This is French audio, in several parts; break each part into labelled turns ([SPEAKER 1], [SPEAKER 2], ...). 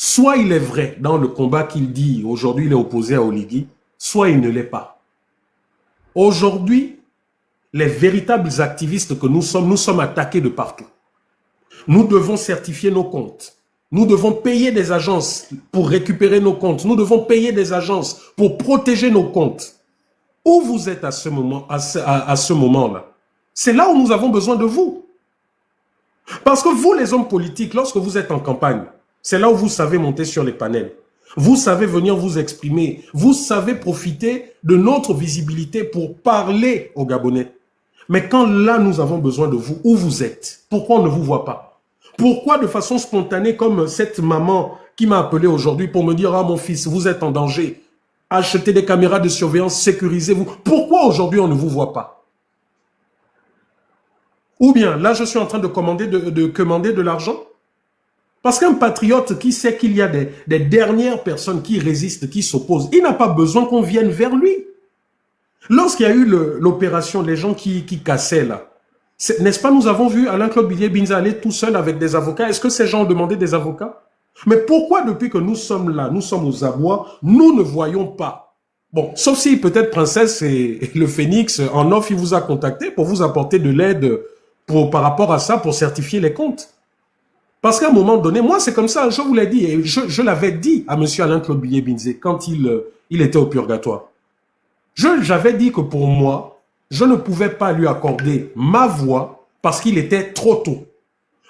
[SPEAKER 1] soit il est vrai dans le combat qu'il dit, aujourd'hui il est opposé à Oligui, soit il ne l'est pas. Aujourd'hui, les véritables activistes que nous sommes attaqués de partout. Nous devons certifier nos comptes. Nous devons payer des agences pour récupérer nos comptes. Nous devons payer des agences pour protéger nos comptes. Où vous êtes à ce moment-là? C'est là où nous avons besoin de vous. Parce que vous, les hommes politiques, lorsque vous êtes en campagne, c'est là où vous savez monter sur les panels. Vous savez venir vous exprimer. Vous savez profiter de notre visibilité pour parler aux Gabonais. Mais quand là, nous avons besoin de vous, où vous êtes? Pourquoi on ne vous voit pas? Pourquoi de façon spontanée, comme cette maman qui m'a appelé aujourd'hui pour me dire « Ah, mon fils, vous êtes en danger. Achetez des caméras de surveillance, sécurisez-vous. » Pourquoi aujourd'hui, on ne vous voit pas? Ou bien, là, je suis en train de commander de l'argent. Parce qu'un patriote qui sait qu'il y a des dernières personnes qui résistent, qui s'opposent, il n'a pas besoin qu'on vienne vers lui. Lorsqu'il y a eu l'opération, les gens qui cassaient là, n'est-ce pas, nous avons vu Alain-Claude Billiet-Binza aller tout seul avec des avocats. Est-ce que ces gens ont demandé des avocats? Mais pourquoi depuis que nous sommes là, nous sommes aux abois, nous ne voyons pas? Bon, sauf si peut-être Princesse et le Phénix, en off, il vous a contacté pour vous apporter de l'aide par rapport à ça, pour certifier les comptes. Parce qu'à un moment donné, moi c'est comme ça, je vous l'ai dit, et je l'avais dit à M. Alain-Claude Billiet-Binza quand il était au purgatoire. J'avais dit que pour moi, je ne pouvais pas lui accorder ma voix parce qu'il était trop tôt.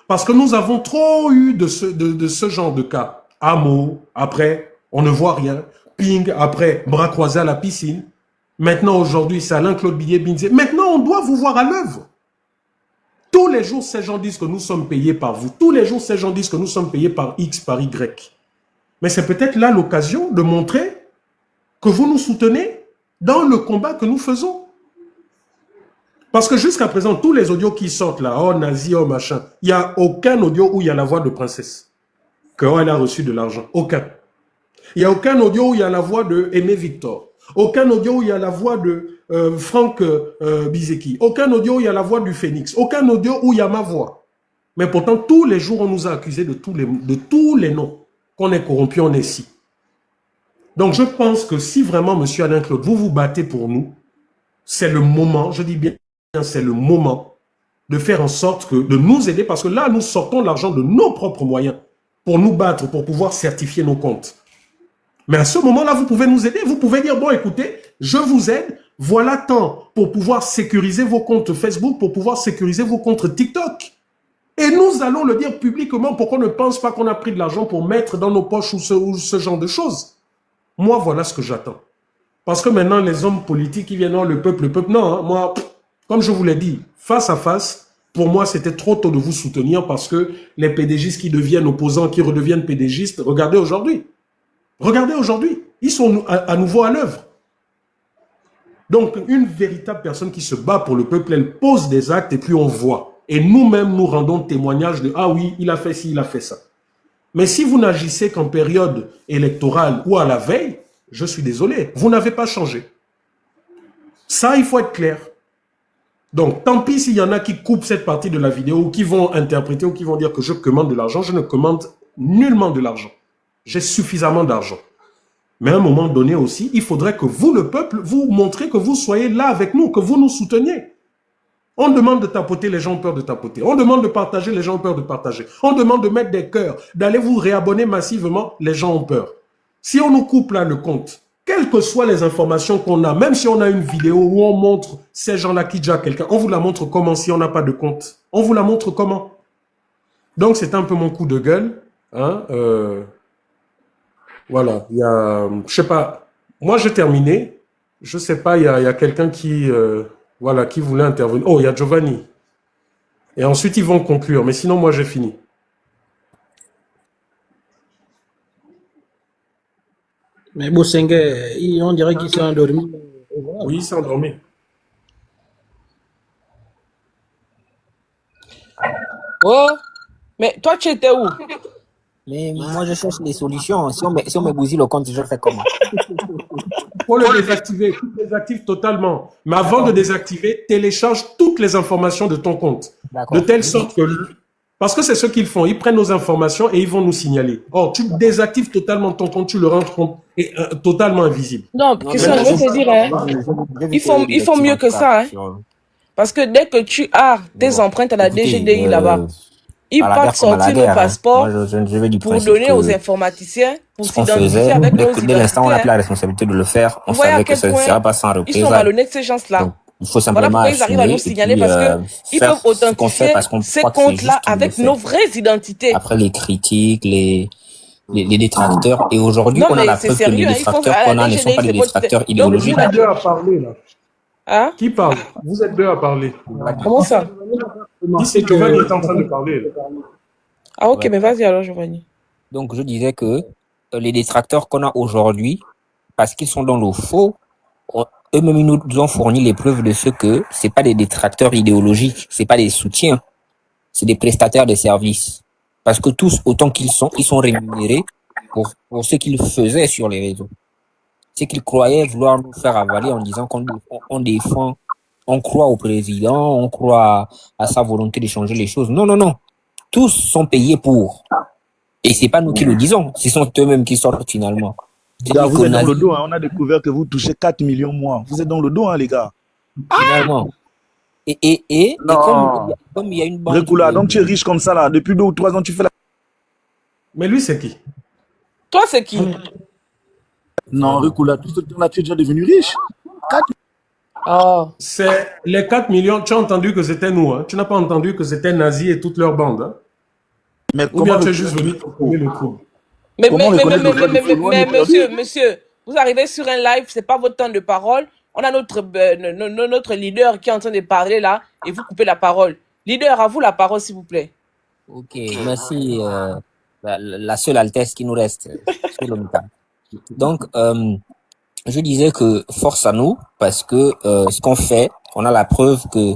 [SPEAKER 1] Parce que nous avons trop eu de ce genre de cas. Amo, après, on ne voit rien. Ping, après, bras croisés à la piscine. Maintenant, aujourd'hui, c'est Alain-Claude Billiet-Binza. Maintenant, on doit vous voir à l'œuvre. Tous les jours, ces gens disent que nous sommes payés par vous. Tous les jours, ces gens disent que nous sommes payés par X, par Y. Mais c'est peut-être là l'occasion de montrer que vous nous soutenez dans le combat que nous faisons. Parce que jusqu'à présent, tous les audios qui sortent là, oh nazi, oh machin, il n'y a aucun audio où il y a la voix de Princesse, qu'elle a reçu de l'argent. Aucun. Il n'y a aucun audio où il y a la voix de Aimé Victor. Aucun audio où il y a la voix de Franck Bizeki. Aucun audio où il y a la voix du Phénix. Aucun audio où il y a ma voix. Mais pourtant, tous les jours, on nous a accusés de tous les noms. Qu'on est corrompu, on est si. Donc, je pense que si vraiment, M. Alain-Claude, vous vous battez pour nous, c'est le moment, je dis bien, c'est le moment de faire en sorte de nous aider, parce que là, nous sortons l'argent de nos propres moyens pour nous battre, pour pouvoir certifier nos comptes. Mais à ce moment-là, vous pouvez nous aider. Vous pouvez dire, bon, écoutez, je vous aide, voilà tant pour pouvoir sécuriser vos comptes Facebook, pour pouvoir sécuriser vos comptes TikTok. Et nous allons le dire publiquement pour qu'on ne pense pas qu'on a pris de l'argent pour mettre dans nos poches ou ce genre de choses. Moi, voilà ce que j'attends. Parce que maintenant, les hommes politiques qui viennent, non, le peuple, non, hein, moi, comme je vous l'ai dit, face à face, pour moi, c'était trop tôt de vous soutenir parce que les PDGistes qui deviennent opposants, qui redeviennent PDGistes, regardez aujourd'hui. Regardez aujourd'hui, ils sont à nouveau à l'œuvre. Donc, une véritable personne qui se bat pour le peuple, elle pose des actes et puis on voit. Et nous-mêmes, nous rendons témoignage de « Ah oui, il a fait ci, il a fait ça ». Mais si vous n'agissez qu'en période électorale ou à la veille, je suis désolé, vous n'avez pas changé. Ça, il faut être clair. Donc, tant pis s'il y en a qui coupent cette partie de la vidéo ou qui vont interpréter ou qui vont dire que je commande de l'argent, je ne commande nullement de l'argent. J'ai suffisamment d'argent. Mais à un moment donné aussi, il faudrait que vous, le peuple, vous montrez que vous soyez là avec nous, que vous nous souteniez. On demande de tapoter, les gens ont peur de tapoter. On demande de partager, les gens ont peur de partager. On demande de mettre des cœurs, d'aller vous réabonner massivement, les gens ont peur. Si on nous coupe là le compte, quelles que soient les informations qu'on a, même si on a une vidéo où on montre ces gens-là qui déjà quelqu'un, on vous la montre comment si on n'a pas de compte? On vous la montre comment? Donc c'est un peu mon coup de gueule. Hein, voilà, il y a, je sais pas, moi j'ai terminé, je sais pas, il y a quelqu'un qui, voilà, qui voulait intervenir. Oh, il y a Giovanni. Et ensuite ils vont conclure, mais sinon moi j'ai fini.
[SPEAKER 2] Mais Boussenge, on dirait qu'ils sont endormis.
[SPEAKER 1] Oui, ils sont endormis.
[SPEAKER 3] Oh, mais toi tu étais où?
[SPEAKER 4] Mais moi, je cherche des solutions. Si on me bousille le compte, je fais comment?
[SPEAKER 1] Il faut le désactiver. Tu le désactives totalement. Mais avant de désactiver, télécharge toutes les informations de ton compte. De telle sorte que Parce que c'est ce qu'ils font. Ils prennent nos informations et ils vont nous signaler. Or, tu désactives totalement ton compte, tu le rends compte et, totalement invisible.
[SPEAKER 3] Non,
[SPEAKER 4] Non,
[SPEAKER 3] Christian,
[SPEAKER 4] mais
[SPEAKER 3] je vais te dire, hein, ils font mieux que ça. Hein. Parce que dès que tu as tes empreintes à la DGDI là-bas, ils partent sortir nos passeports pour donner aux informaticiens, pour s'identifier avec nos identités.
[SPEAKER 4] Dès l'instant où on a pris la responsabilité de le faire, on savait que ce ne serait pas sans représailles.
[SPEAKER 3] Ils sont malhonnêtes, ces gens-là.
[SPEAKER 4] Il faut simplement
[SPEAKER 3] voilà pourquoi ils arrivent à nous signaler parce qu'ils peuvent authentifier ces comptes-là avec nos vraies identités.
[SPEAKER 4] Après les critiques, les détracteurs. Et aujourd'hui, on a la preuve que les détracteurs qu'on a ne sont pas des détracteurs idéologiques.
[SPEAKER 1] Vous êtes deux à parler, là.
[SPEAKER 3] Hein?
[SPEAKER 1] Qui parle? Vous êtes deux à parler.
[SPEAKER 3] Comment ça?
[SPEAKER 1] Qui c'est Giovanni qui est en train de parler, là.
[SPEAKER 3] Ah ok, mais vas-y alors Giovanni.
[SPEAKER 4] Donc je disais que les détracteurs qu'on a aujourd'hui, parce qu'ils sont dans le faux, eux-mêmes ils nous ont fourni les preuves de ce que c'est pas des détracteurs idéologiques, c'est pas des soutiens, c'est des prestataires de services. Parce que tous, autant qu'ils sont, ils sont rémunérés pour ce qu'ils faisaient sur les réseaux. C'est qu'ils croyaient vouloir nous faire avaler en disant qu'on défend, on croit au président, on croit à sa volonté de changer les choses. Non, non, non. Tous sont payés pour. Et c'est pas nous qui le disons, ce sont eux-mêmes qui sortent finalement.
[SPEAKER 5] Là, vous êtes dans le dos, hein. On a découvert que vous touchez 4 millions mois. Vous êtes dans le dos, hein, les gars.
[SPEAKER 4] Finalement. Et comme il y a une bande...
[SPEAKER 5] Rekula, donc tu es riche comme ça, là. Depuis 2 ou 3 ans, tu fais la...
[SPEAKER 1] Mais lui, c'est qui?
[SPEAKER 3] Toi, c'est qui?
[SPEAKER 5] Non, Rekula, tout ce temps-là, tu es déjà devenu riche. 4...
[SPEAKER 3] Oh.
[SPEAKER 1] C'est les 4 millions, tu as entendu que c'était nous, hein? Tu n'as pas entendu que c'était Nazi et toute leur bande, hein?
[SPEAKER 5] Mais
[SPEAKER 1] ou bien tu es juste venu trouver le trouble.
[SPEAKER 3] Mais monsieur, vous arrivez sur un live, c'est pas votre temps de parole. On a notre leader qui est en train de parler là, et vous coupez la parole. Leader, à vous la parole, s'il vous plaît.
[SPEAKER 4] Ok, merci. La seule altesse qui nous reste sur le micro. Donc, je disais que force à nous, parce que ce qu'on fait, on a la preuve que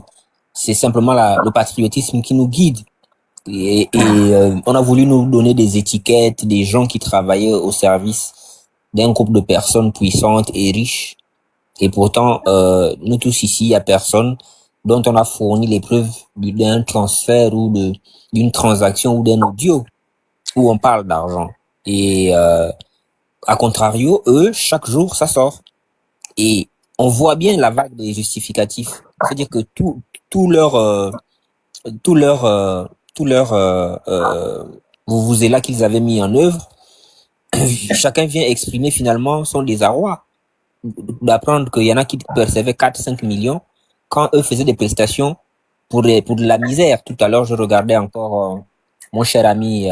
[SPEAKER 4] c'est simplement le patriotisme qui nous guide. Et on a voulu nous donner des étiquettes, des gens qui travaillaient au service d'un groupe de personnes puissantes et riches. Et pourtant, nous tous ici, il n'y a personne dont on a fourni les preuves d'un transfert ou d'une transaction ou d'un audio où on parle d'argent. Et à contrario, eux, chaque jour, ça sort. Et on voit bien la vague des justificatifs. C'est-à-dire que tout leur là qu'ils avaient mis en œuvre, chacun vient exprimer finalement son désarroi d'apprendre qu'il y en a qui percevaient 4-5 millions quand eux faisaient des prestations pour de la misère. Tout à l'heure, je regardais encore mon cher ami,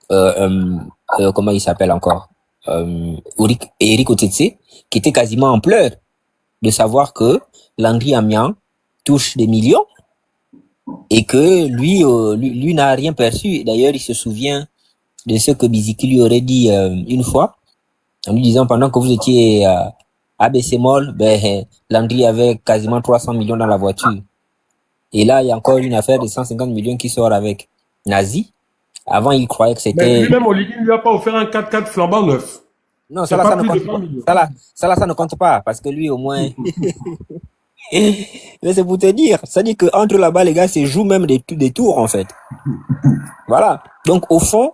[SPEAKER 4] comment il s'appelle encore, Eric Otetse, qui était quasiment en pleurs de savoir que Landry Amian touche des millions et que lui n'a rien perçu. D'ailleurs, il se souvient de ce que Biziki lui aurait dit une fois, en lui disant pendant que vous étiez à ABC Mall, Landry avait quasiment 300 millions dans la voiture. Et là, il y a encore une affaire de 150 millions qui sort avec Nazi. Avant, il croyait que c'était...
[SPEAKER 1] Mais lui-même, Olivier ne lui a pas offert un 4x4 flambant neuf.
[SPEAKER 4] Non, ça ne compte pas, parce que lui, au moins... Mais c'est pour te dire, c'est-à-dire qu'entre là-bas, les gars, c'est joue même des tours, en fait. Voilà. Donc, au fond,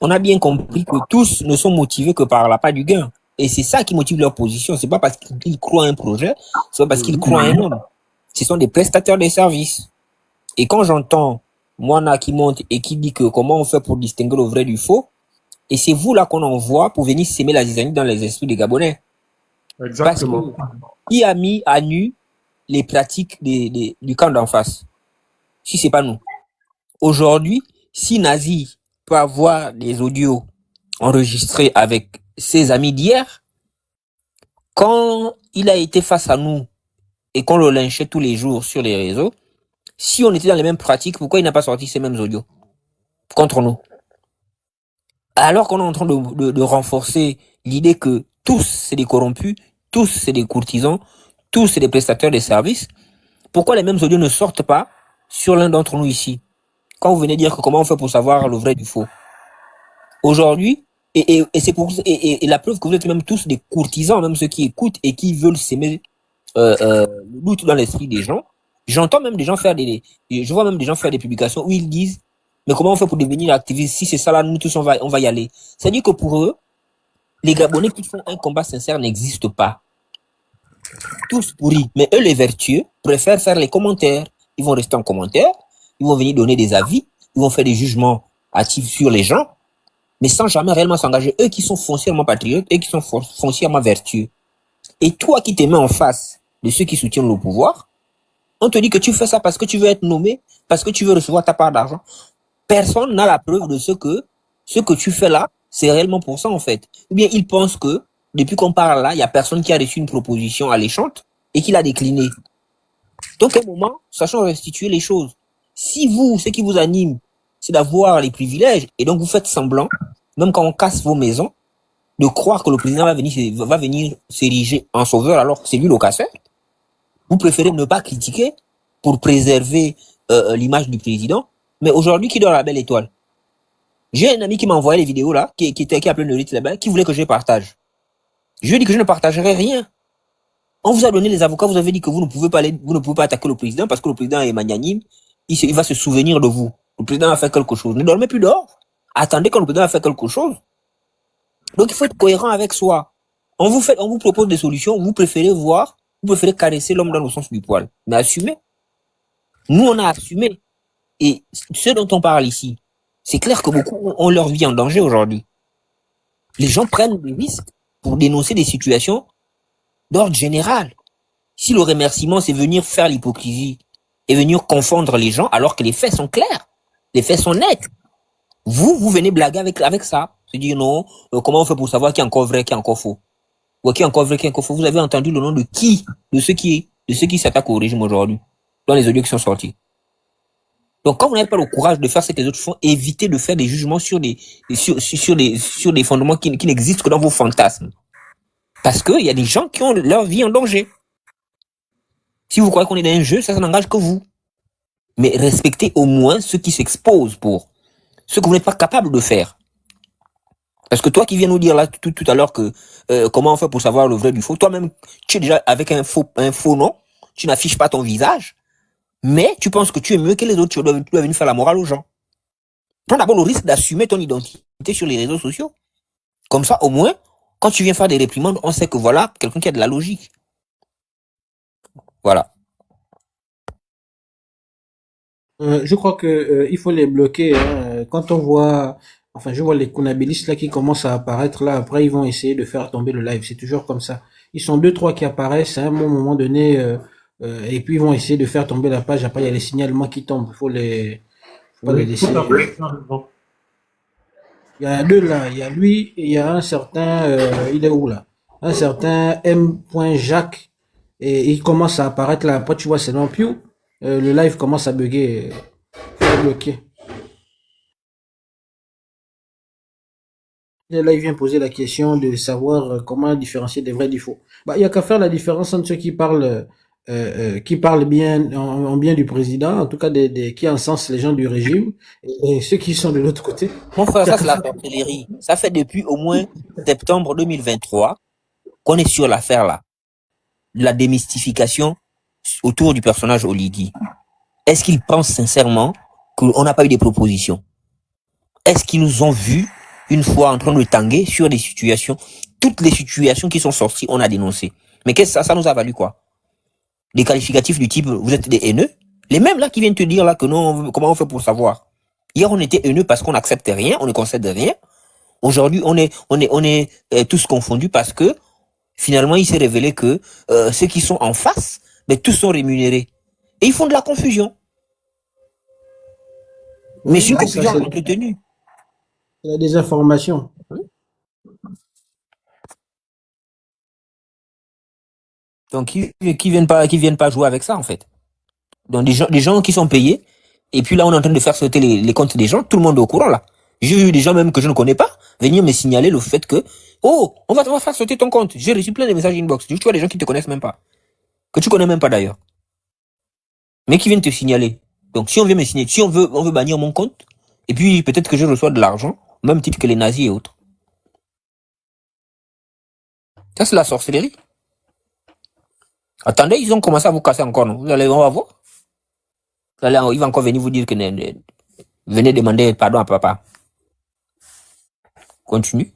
[SPEAKER 4] on a bien compris que tous ne sont motivés que par l'appât du gain. Et c'est ça qui motive leur position. C'est pas parce qu'ils croient à un projet, c'est pas parce qu'ils croient à un homme. Ce sont des prestataires de services. Et quand j'entends Moana qui monte et qui dit que comment on fait pour distinguer le vrai du faux, et c'est vous là qu'on envoie pour venir s'aimer la zizanie dans les esprits des Gabonais.
[SPEAKER 1] Exactement.
[SPEAKER 4] Parce que qui a mis à nu les pratiques du camp d'en face? Si c'est pas nous. Aujourd'hui, si Nazi peut avoir des audios enregistrés avec ses amis d'hier, quand il a été face à nous et qu'on le lynchait tous les jours sur les réseaux, si on était dans les mêmes pratiques, pourquoi il n'a pas sorti ces mêmes audios contre nous? Alors qu'on est en train de renforcer l'idée que tous c'est des corrompus, tous c'est des courtisans, tous c'est des prestataires de services, pourquoi les mêmes audios ne sortent pas sur l'un d'entre nous ici? Quand vous venez dire que comment on fait pour savoir le vrai du faux. Aujourd'hui, et c'est pour et la preuve que vous êtes même tous des courtisans, même ceux qui écoutent et qui veulent s'aimer le doute dans l'esprit des gens, J'entends même des gens faire je vois même des gens faire des publications où ils disent, mais comment on fait pour devenir activiste? Si c'est ça là, nous tous on va y aller. C'est-à-dire que pour eux, les Gabonais qui font un combat sincère n'existent pas. Tous pourris. Mais eux, les vertueux, préfèrent faire les commentaires. Ils vont rester en commentaire, ils vont venir donner des avis, ils vont faire des jugements hâtifs sur les gens, mais sans jamais réellement s'engager. Eux qui sont foncièrement patriotes, eux qui sont foncièrement vertueux. Et toi qui te mets en face de ceux qui soutiennent le pouvoir, on te dit que tu fais ça parce que tu veux être nommé, parce que tu veux recevoir ta part d'argent. Personne n'a la preuve de ce que tu fais là, c'est réellement pour ça en fait. Ou bien ils pensent que depuis qu'on parle là, il y a personne qui a reçu une proposition alléchante et qui l'a déclinée. Donc à un moment, sachons restituer les choses. Si vous, ce qui vous anime, c'est d'avoir les privilèges, et donc vous faites semblant, même quand on casse vos maisons, de croire que le président va venir s'ériger en sauveur alors que c'est lui le casseur, vous préférez ne pas critiquer pour préserver l'image du président. Mais aujourd'hui, qui dort à la belle étoile? J'ai un ami qui m'a envoyé les vidéos là, qui a appelé le rythme là-bas, qui voulait que je les partage. Je lui ai dit que je ne partagerai rien. On vous a donné les avocats, vous avez dit que vous ne pouvez pas attaquer le président parce que le président est magnanime, il va se souvenir de vous. Le président a fait quelque chose. Ne dormez plus dehors. Attendez quand le président a fait quelque chose. Donc il faut être cohérent avec soi. On vous propose des solutions, vous préférez caresser l'homme dans le sens du poil. Mais assumez. Nous, on a assumé. Et ce dont on parle ici, c'est clair que beaucoup ont leur vie en danger aujourd'hui. Les gens prennent des risques pour dénoncer des situations d'ordre général. Si le remerciement, c'est venir faire l'hypocrisie et venir confondre les gens alors que les faits sont clairs, les faits sont nets, vous venez blaguer avec ça. Se dire non, comment on fait pour savoir qui est encore vrai, qui est encore faux? Ou qui est encore vrai, qui est encore faux? Vous avez entendu le nom de qui? De ceux qui s'attaquent au régime aujourd'hui, dans les audios qui sont sortis. Donc, quand vous n'avez pas le courage de faire ce que les autres font, évitez de faire des jugements sur des fondements qui n'existent que dans vos fantasmes. Parce qu'il y a des gens qui ont leur vie en danger. Si vous croyez qu'on est dans un jeu, ça n'engage que vous. Mais respectez au moins ceux qui s'exposent pour ce que vous n'êtes pas capable de faire. Parce que toi qui viens nous dire là tout à l'heure que comment on fait pour savoir le vrai du faux, toi-même, tu es déjà avec un faux nom, tu n'affiches pas ton visage, mais tu penses que tu es mieux que les autres, tu dois venir faire la morale aux gens. Prends d'abord le risque d'assumer ton identité sur les réseaux sociaux. Comme ça, au moins, quand tu viens faire des réprimandes, on sait que voilà, quelqu'un qui a de la logique. Voilà.
[SPEAKER 2] Je crois que il faut les bloquer. Hein. Quand on voit, enfin, je vois les Kunabilistes là qui commencent à apparaître là. Après, ils vont essayer de faire tomber le live. C'est toujours comme ça. Ils sont 2-3 qui apparaissent à un moment donné, et puis ils vont essayer de faire tomber la page. Après, il y a les signalements qui tombent. Il faut les laisser. Il y a deux là. Il y a lui et il y a un certain. Il est où là? Un certain M.Jacques. Et il commence à apparaître là. Après, tu vois, c'est non plus. Le live commence à bugger. Faut bloquer. Et là, il vient poser la question de savoir comment différencier des vrais et des faux. Bah, il y a qu'à faire la différence entre ceux qui parlent bien, en bien du président, en tout cas qui encensent les gens du régime, et ceux qui sont de l'autre côté.
[SPEAKER 4] Mon frère, ça c'est la sorcellerie. Ça fait depuis au moins septembre 2023 qu'on est sur l'affaire là. La démystification autour du personnage Oligui. Est-ce qu'ils pensent sincèrement qu'on n'a pas eu des propositions? Est-ce qu'ils nous ont vus une fois en train de tanguer sur des situations? Toutes les situations qui sont sorties, on a dénoncé. Mais qu'est-ce que ça nous a valu quoi? Des qualificatifs du type vous êtes des haineux? Les mêmes là qui viennent te dire là que non, comment on fait pour savoir? Hier on était haineux parce qu'on n'accepte rien, on ne concède rien. Aujourd'hui on est tous confondus parce que finalement il s'est révélé que ceux qui sont en face, mais tous sont rémunérés. Et ils font de la confusion. Mais c'est une confusion entretenue.
[SPEAKER 2] Il y a des informations.
[SPEAKER 4] Donc qui viennent pas jouer avec ça en fait. Donc des gens qui sont payés et puis là on est en train de faire sauter les comptes des gens, tout le monde est au courant là. J'ai eu des gens même que je ne connais pas venir me signaler le fait que oh, on va faire sauter ton compte. J'ai reçu plein de messages inbox. Tu vois des gens qui te connaissent même pas. Que tu connais même pas d'ailleurs. Mais qui viennent te signaler. Donc si on vient me signaler, si on veut bannir mon compte et puis peut-être que je reçois de l'argent, même type que les nazis et autres. Ça c'est la sorcellerie. Attendez, ils ont commencé à vous casser encore, non? On va voir. Là, il va encore venir vous dire que venez demander pardon à papa. Continue.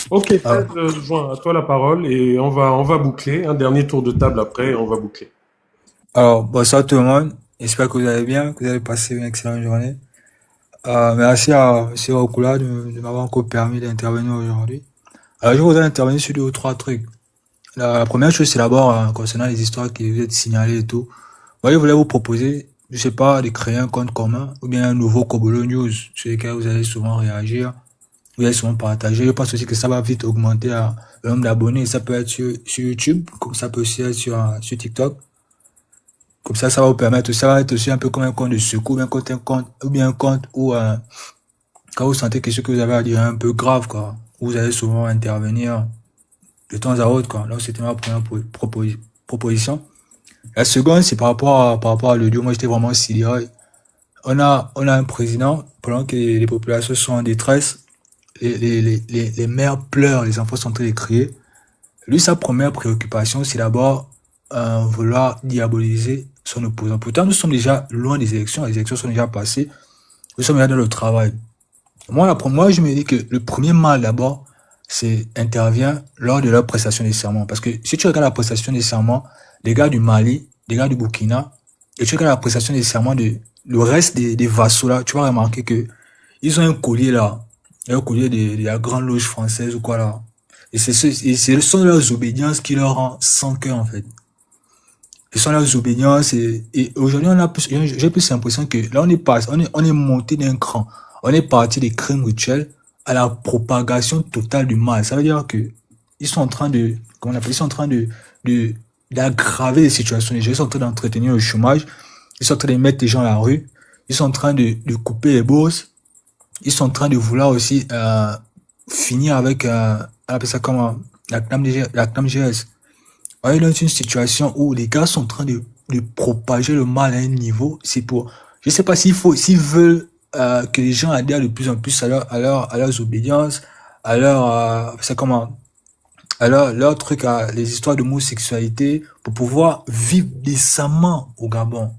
[SPEAKER 1] Ok, Joint, à toi la parole et on va boucler. Un dernier tour de table après, on va boucler.
[SPEAKER 6] Alors, bonsoir tout le monde. J'espère que vous allez bien, que vous avez passé une excellente journée. Merci à M. Okula de m'avoir encore permis d'intervenir aujourd'hui. Alors, je voudrais intervenir sur 2 ou 3 trucs. La première chose, c'est d'abord concernant les histoires qui vous êtes signalées et tout. Moi, je voulais vous proposer, je sais pas, de créer un compte commun ou bien un nouveau Kobolo News sur lequel vous allez souvent réagir, vous allez souvent partager. Je pense aussi que ça va vite augmenter le nombre d'abonnés. Ça peut être sur YouTube, comme ça peut aussi être sur TikTok. Comme ça va vous permettre, ça va être aussi un peu comme un compte de secours, ou bien un compte où, quand vous sentez que ce que vous avez à dire est un peu grave, quoi, vous allez souvent intervenir de temps à autre, quoi. Donc, c'était ma première proposition. La seconde, c'est par rapport à l'audio. Moi, j'étais vraiment sidéré. On a un président, pendant que les populations sont en détresse, les mères pleurent, les enfants sont en train de crier. Lui, sa première préoccupation, c'est d'abord, vouloir diaboliser son opposant. Pourtant, nous sommes déjà loin des élections. Les élections sont déjà passées. Nous sommes déjà dans le travail. Moi, je me dis que le premier mal, d'abord, intervient lors de leur prestation de serment. Parce que si tu regardes la prestation de serment des gars du Mali, des gars du Burkina, et tu regardes la prestation de serment le reste des vassaux là, tu vas remarquer que ils ont un collier là. Un collier de la grande loge française ou quoi là. Et ce sont leurs obédiences qui leur rend sans cœur, en fait. Ce sont leurs obédiences et aujourd'hui, j'ai plus l'impression que là, on est monté d'un cran. On est parti des crimes rituels à la propagation totale du mal. Ça veut dire que ils sont en train de, comment on appelle, ils sont en train d'aggraver les situations des gens. Ils sont en train d'entretenir le chômage. Ils sont en train de mettre les gens à la rue. Ils sont en train de couper les bourses. Ils sont en train de vouloir aussi, finir avec, on appelle ça comment, la CNAMGS. On est dans une situation où les gars sont en train de propager le mal à un niveau. C'est pour, je sais pas s'ils veulent, que les gens adhèrent de plus en plus à leurs obédiences, à leur truc, à les histoires d'homosexualité, pour pouvoir vivre décemment au Gabon.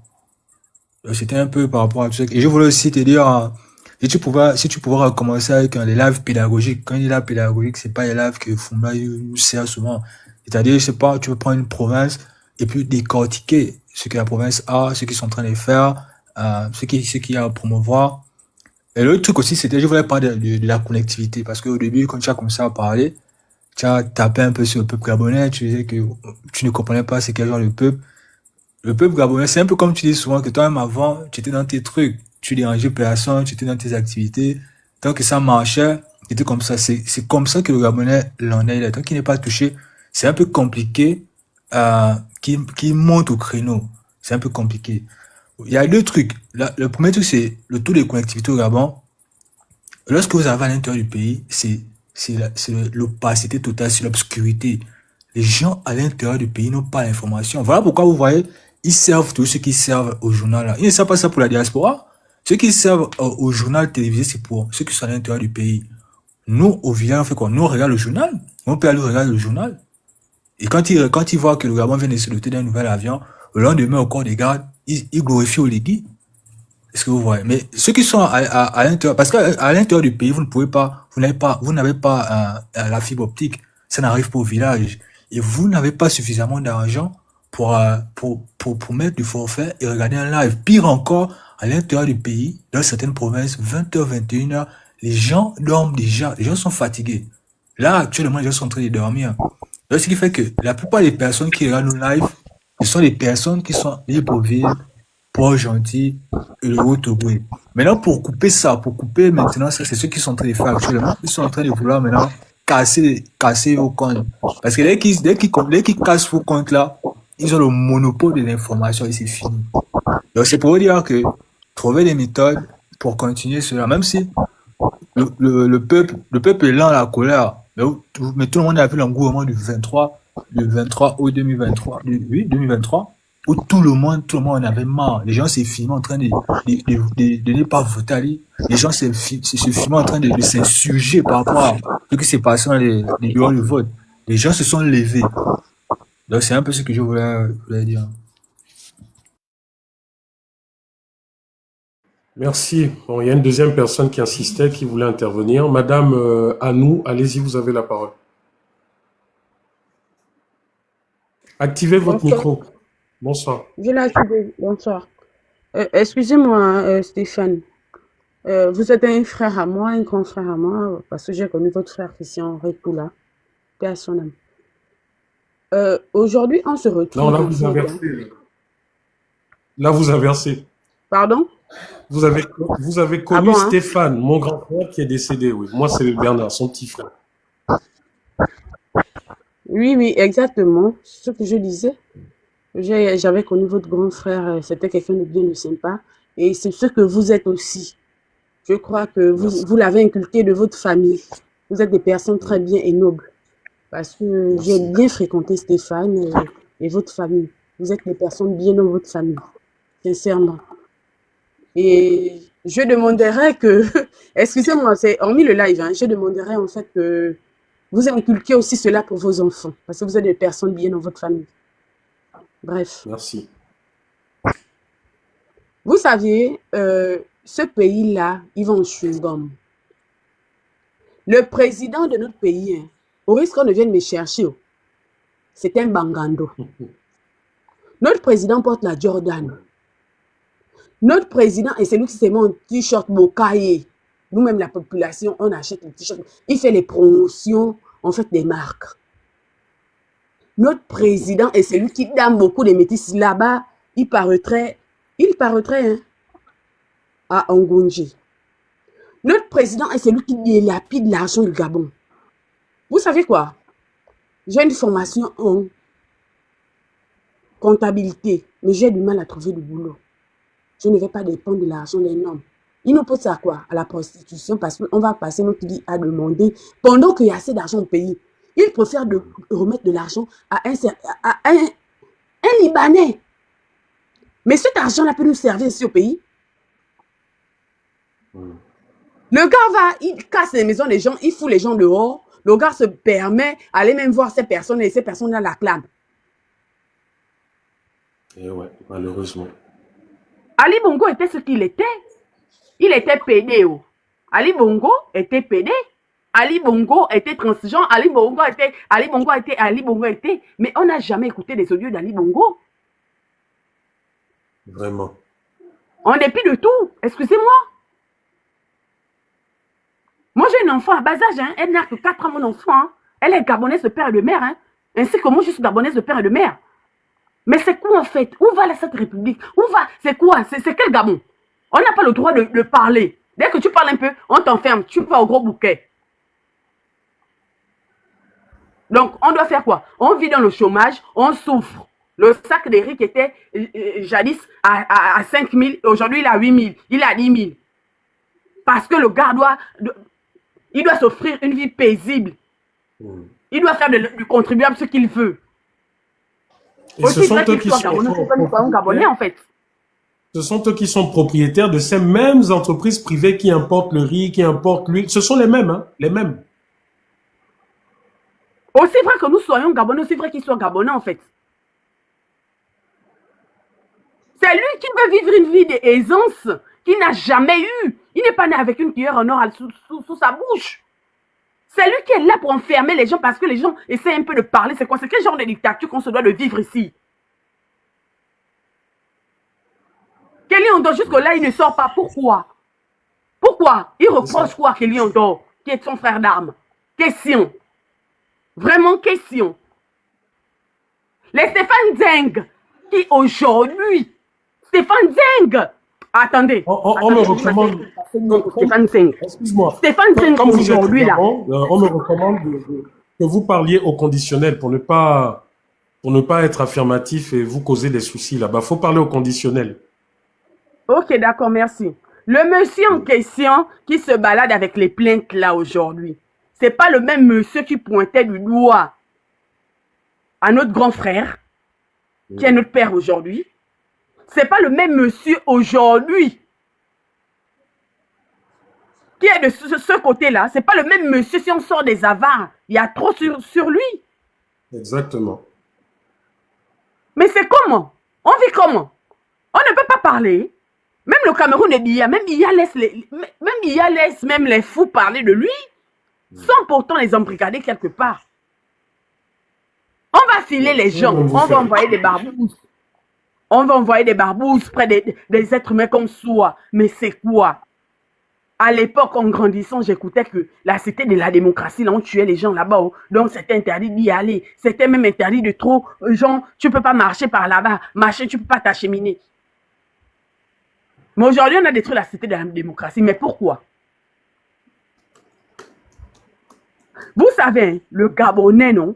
[SPEAKER 6] C'était un peu par rapport à tout ça. Et je voulais aussi te dire, si tu pouvais recommencer avec les lives pédagogiques. Quand il est là pédagogique, c'est pas les lives que Fumba nous sert souvent. C'est-à-dire, je sais pas, tu peux prendre une province et puis décortiquer ce que la province a, ce qu'ils sont en train de faire, ce qu'il y a à promouvoir. Et l'autre truc aussi, c'était, je voulais parler de la connectivité, parce qu'au début, quand tu as commencé à parler, tu as tapé un peu sur le peuple gabonais, tu disais que tu ne comprenais pas c'est quel genre de peuple. Le peuple gabonais, c'est un peu comme tu dis souvent que toi-même avant, tu étais dans tes trucs, tu dérangeais personne, tu étais dans tes activités, tant que ça marchait, tu étais comme ça. C'est comme ça que le Gabonais l'en est. Tant qu'il n'est pas touché, c'est un peu compliqué, qu'il monte au créneau. C'est un peu compliqué. Il y a 2 trucs. Le premier truc, c'est le taux de connectivité au Gabon. Lorsque vous arrivez à l'intérieur du pays, c'est l'opacité totale, c'est l'obscurité. Les gens à l'intérieur du pays n'ont pas l'information. Voilà pourquoi vous voyez, ils servent tous ceux qui servent au journal là. Ils ne servent pas ça pour la diaspora. Ceux qui servent au journal télévisé, c'est pour ceux qui sont à l'intérieur du pays. Nous, au village, on fait quoi? Nous, on regarde le journal. On peut aller regarder le journal. Et quand ils voient que le Gabon vient de se doter d'un nouvel avion, le lendemain, au corps des gardes, ils glorifient Oligui. Est-ce que vous voyez? Mais ceux qui sont à l'intérieur, parce qu'à l'intérieur du pays, vous n'avez pas la fibre optique. Ça n'arrive pas au village. Et vous n'avez pas suffisamment d'argent pour mettre du forfait et regarder un live. Pire encore, à l'intérieur du pays, dans certaines provinces, 20h, 21h, les gens dorment déjà. Les gens sont fatigués. Là, actuellement, les gens sont en train de dormir. Donc, ce qui fait que la plupart des personnes qui regardent nos lives, ce sont des personnes qui sont Libreville, Port-Gentil et le Haut-Togo. Maintenant, pour couper maintenant, ça, c'est ceux qui sont en train de faire actuellement. Ils sont en train de vouloir maintenant casser vos comptes. Parce que dès qu'ils cassent vos comptes là, ils ont le monopole de l'information et c'est fini. Donc, c'est pour vous dire que trouver des méthodes pour continuer cela, même si le peuple est lent à la colère, mais tout le monde a vu l'engouement du 23 août 2023, 2023, où tout le monde en avait marre. Les gens s'est filmés en train de ne pas voter. Les gens s'est filmés en train de s'insurger par rapport à ce qui s'est passé dans les bureaux de vote. Les gens se sont levés. Donc, c'est un peu ce que je voulais dire.
[SPEAKER 1] Merci. Bon, il y a une deuxième personne qui insistait, qui voulait intervenir. Madame Anou, allez-y, vous avez la parole. Activez votre micro. Bonsoir.
[SPEAKER 7] Je l'ai activé. Bonsoir. Excusez-moi, Stéphane. Vous êtes un frère à moi, un grand frère à moi, parce que j'ai connu votre frère Christian Repoula. Paix à son âme. Aujourd'hui, on se retrouve.
[SPEAKER 1] Non, là, vous inversez. Là, vous inversez.
[SPEAKER 7] Pardon?
[SPEAKER 1] Vous avez connu Stéphane, mon grand frère qui est décédé, oui. Moi, c'est Bernard, son petit frère.
[SPEAKER 7] Oui, exactement. C'est ce que je disais. J'avais connu votre grand frère, c'était quelqu'un de bien de sympa. Et c'est ce que vous êtes aussi. Je crois que vous l'avez inculqué de votre famille. Vous êtes des personnes très bien et nobles. Parce que j'ai bien fréquenté Stéphane et votre famille. Vous êtes des personnes bien dans votre famille. Sincèrement. Et je demanderais que, excusez-moi, c'est hormis le live, hein, je demanderais en fait que vous inculquez aussi cela pour vos enfants, parce que vous êtes des personnes bien dans votre famille. Bref.
[SPEAKER 1] Merci.
[SPEAKER 7] Vous saviez, ce pays-là, ils vont en chewing-gum. Le président de notre pays, hein, au risque qu'on ne vienne me chercher, c'est un bangando. Notre président porte la Jordan. Notre président est celui qui se met en t-shirt Mokaye. Nous-mêmes, la population, on achète les t-shirts. Il fait les promotions, en fait, des marques. Notre président est celui qui donne beaucoup de métis. Là-bas, il paraîtrait hein, à Angonji. Notre président est celui qui dilapide l'argent du Gabon. Vous savez quoi? J'ai une formation en comptabilité, mais j'ai du mal à trouver du boulot. Je ne vais pas dépendre de l'argent des hommes. Ils nous poussent à quoi? À la prostitution, parce qu'on va passer notre vie à demander. Pendant qu'il y a assez d'argent au pays, ils préfèrent de remettre de l'argent à un Libanais. Mais cet argent-là peut nous servir ici au pays. Le gars il casse les maisons des gens, il fout les gens dehors. Le gars se permet d'aller même voir ces personnes et ces personnes-là l'acclament.
[SPEAKER 1] Et ouais, malheureusement.
[SPEAKER 7] Ali Bongo était ce qu'il était. Il était pédé. Ali Bongo était pédé. Ali Bongo était transigeant. Ali Bongo était. Mais on n'a jamais écouté des audios d'Ali Bongo.
[SPEAKER 1] Vraiment.
[SPEAKER 7] En dépit de tout. Excusez-moi. Moi, j'ai un enfant à bas âge. Hein. Elle n'a que 4 ans, mon enfant. Hein. Elle est gabonaise de père et de mère. Hein. Ainsi que moi, je suis gabonaise de père et de mère. Mais c'est quoi en fait? Où va cette république? Où va? C'est quoi? C'est quel Gabon? On n'a pas le droit de parler. Dès que tu parles un peu, on t'enferme. Tu vas au gros bouquet. Donc, on doit faire quoi? On vit dans le chômage, on souffre. Le sac de riz qui était jadis à 5 000, aujourd'hui il est à 8 000, il est à 10 000. Parce que le gars il doit s'offrir une vie paisible. Il doit faire du contribuable ce qu'il veut.
[SPEAKER 1] Et ce sont eux qui sont
[SPEAKER 7] gabonais, en fait.
[SPEAKER 1] Ce sont eux qui sont propriétaires de ces mêmes entreprises privées qui importent le riz, qui importent l'huile. Ce sont les mêmes, hein, les mêmes.
[SPEAKER 7] Aussi vrai que nous soyons gabonais, aussi vrai qu'ils soient gabonais, en fait. C'est lui qui veut vivre une vie d'aisance qu'il n'a jamais eue. Il n'est pas né avec une cuillère en or sous sa bouche. C'est lui qui est là pour enfermer les gens parce que les gens essaient un peu de parler. C'est quoi? C'est quel genre de dictature qu'on se doit de vivre ici? Kelly Ondor, jusque-là, il ne sort pas. Pourquoi? Pourquoi? Il reproche quoi à Kelly Ondor, qui est son frère d'armes? Question. Vraiment question. Les Stéphane Zeng, qui aujourd'hui, Stéphane Zeng, attendez.
[SPEAKER 1] On me recommande.
[SPEAKER 7] Stéphane Zeng.
[SPEAKER 1] Excuse-moi.
[SPEAKER 7] Stéphane Zeng, aujourd'hui, là.
[SPEAKER 1] On me recommande que vous parliez au conditionnel pour ne pas être affirmatif et vous causer des soucis là-bas. Il faut parler au conditionnel.
[SPEAKER 7] Ok, d'accord, merci. Le monsieur en question qui se balade avec les plaintes là aujourd'hui, c'est pas le même monsieur qui pointait du doigt à notre grand frère, qui est notre père aujourd'hui. C'est pas le même monsieur aujourd'hui qui est de ce côté-là. C'est pas le même monsieur si on sort des avares. Il y a trop sur lui.
[SPEAKER 1] Exactement.
[SPEAKER 7] Mais c'est comment? On vit comment? On ne peut pas parler. Même le Cameroun est Biya, même Biya laisse même les fous parler de lui, sans pourtant les embrigader quelque part. On va filer les gens, on va envoyer des barbouzes. On va envoyer des barbouzes près des êtres humains comme soi. Mais c'est quoi? À l'époque, en grandissant, j'écoutais que la cité de la démocratie, là, on tuait les gens là-bas. Donc, c'était interdit d'y aller. C'était même interdit de trop. Genre, tu ne peux pas marcher par là-bas. Marcher, tu ne peux pas t'acheminer. Mais aujourd'hui, on a détruit la cité de la démocratie. Mais pourquoi? Vous savez, le Gabonais, non?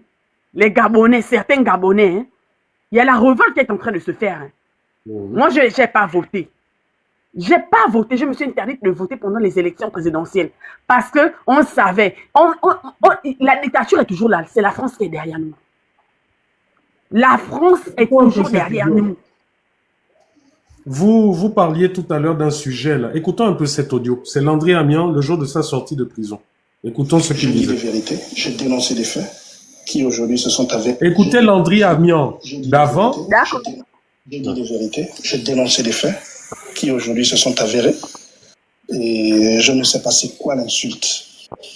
[SPEAKER 7] Les Gabonais, certains Gabonais, hein, il y a la révolte qui est en train de se faire. Hein. Moi, je n'ai pas voté. J'ai pas voté. Je me suis interdite de voter pendant les élections présidentielles. Parce qu'on savait. La dictature est toujours là. C'est la France qui est derrière nous. La France est toujours derrière nous.
[SPEAKER 1] Vous parliez tout à l'heure d'un sujet là. Écoutons un peu cet audio. C'est Landry Amian, le jour de sa sortie de prison. Écoutons ce qu'il disait.
[SPEAKER 8] J'ai dit des vérités, j'ai dénoncé des faits qui aujourd'hui se sont avérés.
[SPEAKER 1] Écoutez Landry Amian d'avant.
[SPEAKER 8] J'ai dit des vérités, j'ai dénoncé des faits qui aujourd'hui se sont avérés. Et je ne sais pas c'est quoi l'insulte.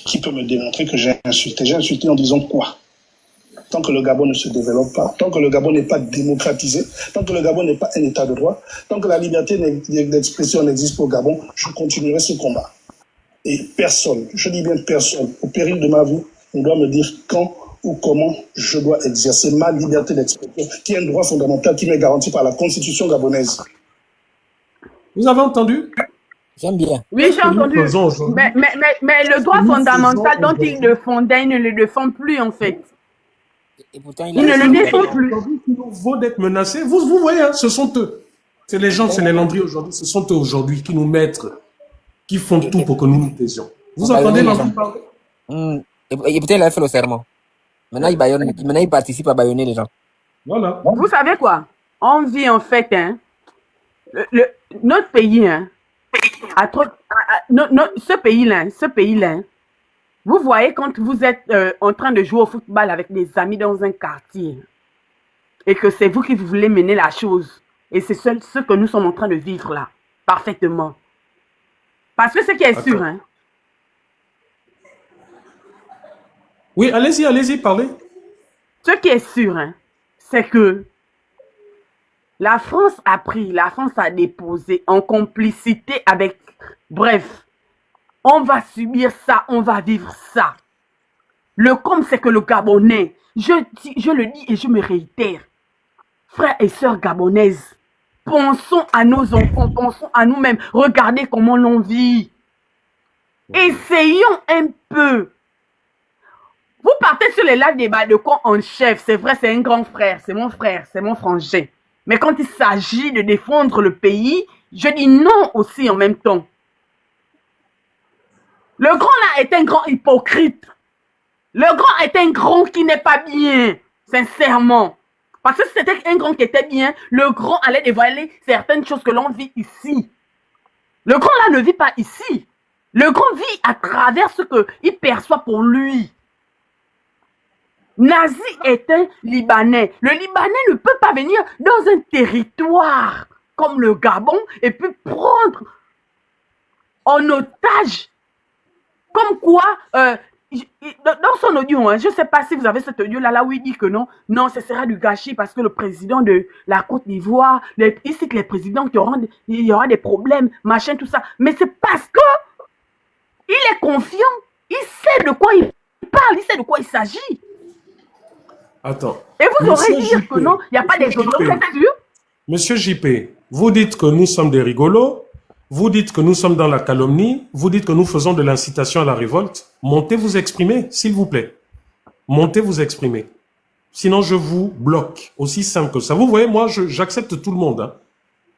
[SPEAKER 8] Qui peut me démontrer que j'ai insulté? J'ai insulté en disant quoi? Tant que le Gabon ne se développe pas, tant que le Gabon n'est pas démocratisé, tant que le Gabon n'est pas un état de droit, tant que la liberté d'expression n'existe pas au Gabon, je continuerai ce combat. Et personne, je dis bien personne, au péril de ma vie, on doit me dire quand ou comment je dois exercer ma liberté d'expression, qui est un droit fondamental qui m'est garanti par la Constitution gabonaise.
[SPEAKER 1] Vous avez entendu?
[SPEAKER 4] J'aime bien.
[SPEAKER 7] Oui, j'ai entendu. Mais le droit fondamental dont il défendait, il ne le défend plus en fait.
[SPEAKER 4] Et pourtant,
[SPEAKER 7] il ne le défend plus.
[SPEAKER 1] Il vaut d'être menacé. Vous voyez, hein, ce sont eux. C'est les gens, c'est les Landry aujourd'hui. Ce sont eux aujourd'hui qui nous mettent, qui font tout pour que nous nous taisions. Vous entendez Landry parler?
[SPEAKER 4] Et peut-être il a fait le serment. Maintenant, il participe à bâillonner les gens. Voilà.
[SPEAKER 7] Vous savez quoi? On vit en fait, hein, notre pays, hein, ce pays-là, vous voyez quand vous êtes en train de jouer au football avec des amis dans un quartier et que c'est vous qui voulez mener la chose et c'est ce que nous sommes en train de vivre là, parfaitement. Parce que ce qui est sûr, hein.
[SPEAKER 1] Oui, allez-y, parlez.
[SPEAKER 7] Ce qui est sûr, hein, c'est que la France a déposé en complicité avec... Bref, on va subir ça, on va vivre ça. Le comme c'est que le Gabonais, je le dis et je me réitère, frères et sœurs gabonaises, pensons à nos enfants, pensons à nous-mêmes, regardez comment l'on vit. Essayons un peu. Vous partez sur les lives des Badekons en chef, c'est vrai, c'est un grand frère, c'est mon frangin. Mais quand il s'agit de défendre le pays, je dis non aussi en même temps. Le grand là est un grand hypocrite. Le grand est un grand qui n'est pas bien, sincèrement. Parce que si c'était un grand qui était bien, le grand allait dévoiler certaines choses que l'on vit ici. Le grand là ne vit pas ici. Le grand vit à travers ce qu'il perçoit pour lui. Nazi est un Libanais. Le Libanais ne peut pas venir dans un territoire comme le Gabon et puis prendre en otage. Comme quoi, dans son audio, hein, je ne sais pas si vous avez cet audio là où il dit que non, ce sera du gâchis parce que le président de la Côte d'Ivoire, il cite les présidents il y aura des problèmes, machin, tout ça. Mais c'est parce que il est confiant, il sait de quoi il parle, il sait de quoi il s'agit.
[SPEAKER 1] Attends.
[SPEAKER 7] Et vous aurez dit que non, il n'y a pas des autres.
[SPEAKER 1] Monsieur JP, vous dites que nous sommes des rigolos, vous dites que nous sommes dans la calomnie, vous dites que nous faisons de l'incitation à la révolte. Montez vous exprimer, s'il vous plaît. Montez vous exprimer. Sinon, je vous bloque. Aussi simple que ça. Vous voyez, moi, j'accepte tout le monde. Hein.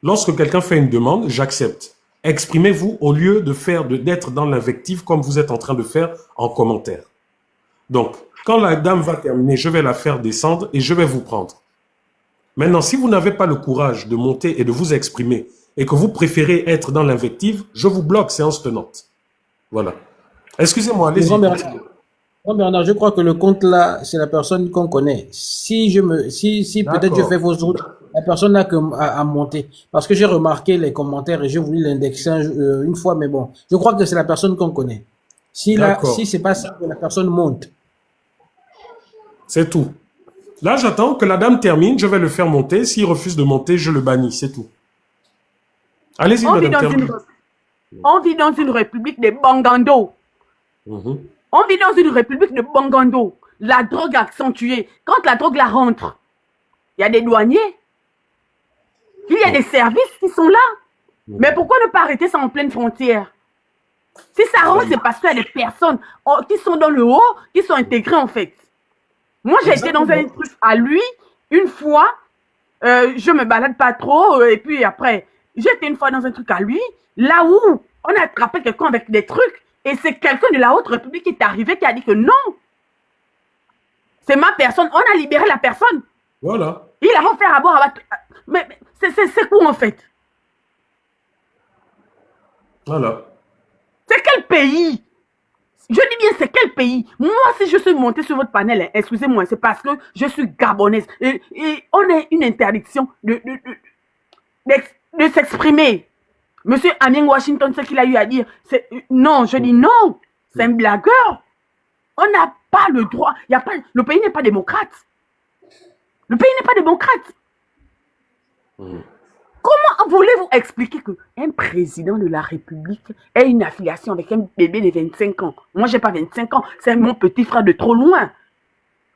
[SPEAKER 1] Lorsque quelqu'un fait une demande, j'accepte. Exprimez-vous au lieu d'être dans l'invective comme vous êtes en train de faire en commentaire. Donc, quand la dame va terminer, je vais la faire descendre et je vais vous prendre. Maintenant, si vous n'avez pas le courage de monter et de vous exprimer et que vous préférez être dans l'invective, je vous bloque, séance tenante. Voilà. Excusez-moi, allez-y.
[SPEAKER 2] Non, Bernard, je crois que le compte là, c'est la personne qu'on connaît. Si peut-être je fais fausse route, la personne n'a qu'à monter. Parce que j'ai remarqué les commentaires et j'ai voulu l'indexer une fois, mais bon, je crois que c'est la personne qu'on connaît. Si c'est pas ça, que la personne monte.
[SPEAKER 1] C'est tout. Là, j'attends que la dame termine, je vais le faire monter. S'il refuse de monter, je le bannis, c'est tout. Allez-y, madame, termine.
[SPEAKER 7] On vit dans une république de Bangando. On vit dans une république de Bangando. La drogue accentuée. Quand la drogue la rentre, il y a des douaniers. Il y a des services qui sont là. Mais pourquoi ne pas arrêter ça en pleine frontière? Si ça rentre, c'est parce qu'il y a des personnes qui sont dans le haut, qui sont intégrées en fait. Moi, j'ai été dans un truc à lui, une fois, je me balade pas trop, et puis après, j'étais une fois dans un truc à lui, là où on a attrapé quelqu'un avec des trucs, et c'est quelqu'un de la Haute République qui est arrivé qui a dit que non, c'est ma personne, on a libéré la personne.
[SPEAKER 1] Voilà.
[SPEAKER 7] Il a fait à boire, mais c'est quoi en fait?
[SPEAKER 1] Voilà.
[SPEAKER 7] C'est quel pays? Je dis bien, c'est quel pays? Moi, si je suis montée sur votre panel, excusez-moi, c'est parce que je suis gabonaise. Et on a une interdiction de s'exprimer. Monsieur Amien Washington, ce qu'il a eu à dire, c'est non, je dis non, c'est un blagueur. On n'a pas le droit, le pays n'est pas démocrate. Le pays n'est pas démocrate. Comment voulez-vous expliquer qu'un président de la République ait une affiliation avec un bébé de 25 ans? Moi, je n'ai pas 25 ans. C'est mon petit frère de trop loin.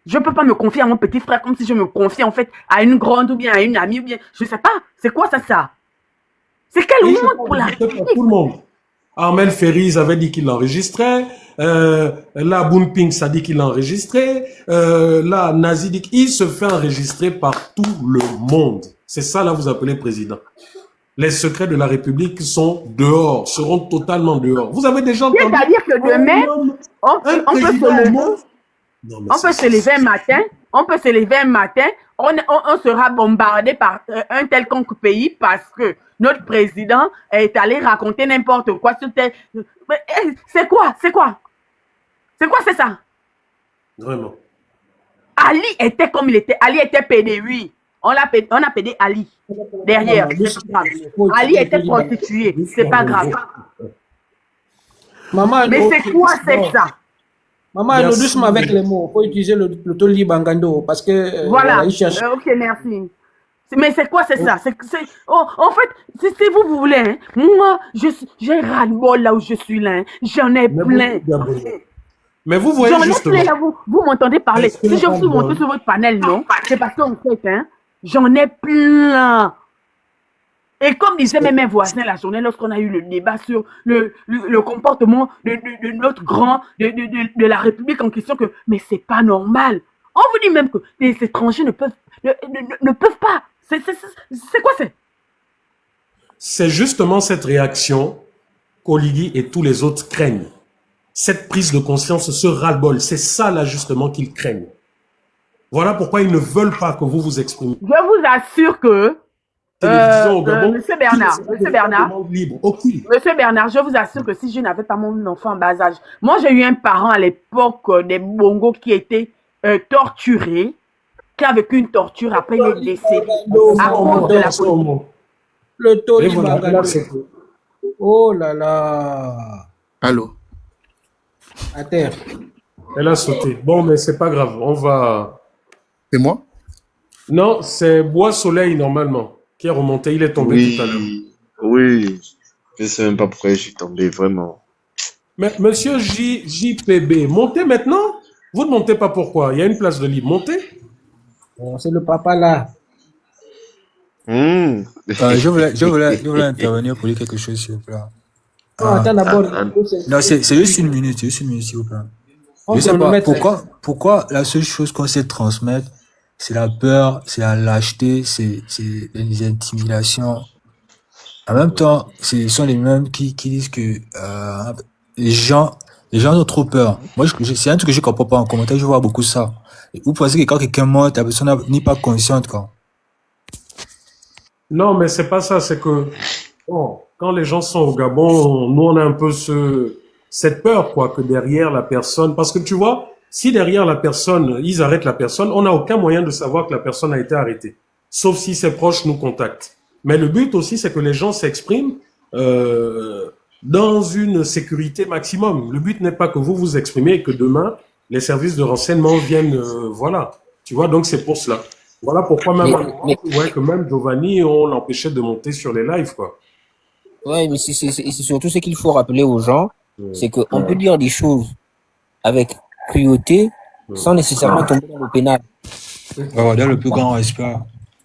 [SPEAKER 7] Je ne peux pas me confier à mon petit frère comme si je me confiais en fait à une grande ou bien à une amie ou bien... Je ne sais pas. C'est quoi ça? C'est quel monde pour la République?
[SPEAKER 1] Tout le monde. Armel Ferriz avait dit qu'il l'enregistrait. Là, Boonping a dit qu'il l'enregistrait. Là, Nazi dit qu'il se fait enregistrer par tout le monde. C'est ça, là, vous appelez président. Les secrets de la République sont dehors, seront totalement dehors. Vous avez déjà entendu...
[SPEAKER 7] C'est-à-dire que demain, on peut se lever un matin, on sera bombardé par un quelconque pays parce que notre président est allé raconter n'importe quoi sur tel... C'est quoi? C'est ça?
[SPEAKER 1] Vraiment.
[SPEAKER 7] Ali était comme il était. Ali était pédé, oui. On a pédé Ali derrière. C'est pas grave. Ali était prostitué. C'est pas grave.
[SPEAKER 2] Maman,
[SPEAKER 7] mais c'est quoi c'est ça?
[SPEAKER 2] Maman, le doucement avec les mots. Il faut utiliser le toli bangando parce que...
[SPEAKER 7] voilà. Ok, merci. Mais c'est quoi c'est ça? En fait, si vous voulez, hein, moi, j'ai ras-le-bol là où je suis là. Hein. J'en ai plein.
[SPEAKER 1] Mais vous voyez justement...
[SPEAKER 7] Là, vous m'entendez parler. Si je suis monté sur votre panel, non, c'est parce qu'en fait, hein, j'en ai plein. Et comme disaient mes voisins la journée, lorsqu'on a eu le débat sur le comportement de notre grand, de la République en question, mais c'est pas normal. On vous dit même que les étrangers ne peuvent pas. C'est quoi c'est?
[SPEAKER 1] C'est justement cette réaction qu'Oligui et tous les autres craignent. Cette prise de conscience, ce ras-le-bol, c'est ça là justement qu'ils craignent. Voilà pourquoi ils ne veulent pas que vous vous exprimiez.
[SPEAKER 7] Je vous assure que Monsieur Bernard, je vous assure que si je n'avais pas mon enfant en bas âge, moi j'ai eu un parent à l'époque des Bongos qui était torturé, qui a vécu une torture, après il est décédé à cause de la police.
[SPEAKER 2] Le taux de oh là là.
[SPEAKER 9] Allô?
[SPEAKER 2] À terre.
[SPEAKER 1] Elle a sauté. Bon, mais c'est pas grave, on va...
[SPEAKER 9] C'est moi?
[SPEAKER 1] Non, c'est Bois Soleil normalement, qui est remonté, il est tombé tout à l'heure.
[SPEAKER 10] Oui, je ne sais même pas pourquoi je suis tombé, vraiment.
[SPEAKER 1] Mais monsieur JPB, montez maintenant? Vous ne montez pas pourquoi? Il y a une place de libre, montez.
[SPEAKER 2] C'est le papa là.
[SPEAKER 6] Je voulais intervenir pour dire quelque chose, s'il vous plaît.
[SPEAKER 2] Attends d'abord.
[SPEAKER 6] Non, c'est juste une minute, s'il vous plaît. Je sais pas pourquoi la seule chose qu'on sait transmettre, c'est la peur, c'est la lâcheté, c'est les intimidations. En même temps, ce sont les mêmes qui disent que les gens ont trop peur. Moi, c'est un truc que je comprends pas en commentaire, je vois beaucoup ça. Et vous pensez que quand quelqu'un monte, la personne n'est pas consciente, quoi.
[SPEAKER 1] Non, mais c'est pas ça, c'est que bon, quand les gens sont au Gabon, nous on a un peu cette peur, quoi, que derrière la personne, parce que tu vois, Si derrière la personne, ils arrêtent la personne, on n'a aucun moyen de savoir que la personne a été arrêtée. Sauf si ses proches nous contactent. Mais le but aussi, c'est que les gens s'expriment dans une sécurité maximum. Le but n'est pas que vous vous exprimiez et que demain, les services de renseignement viennent, voilà. Tu vois, donc c'est pour cela. Voilà pourquoi même, ouais, que même Giovanni, on l'empêchait de monter sur les lives, quoi.
[SPEAKER 4] Ouais, mais c'est surtout ce qu'il faut rappeler aux gens, c'est qu'on peut dire des choses avec cruauté sans nécessairement tomber dans le pénal.
[SPEAKER 6] Ouais, dans le plus grand respect.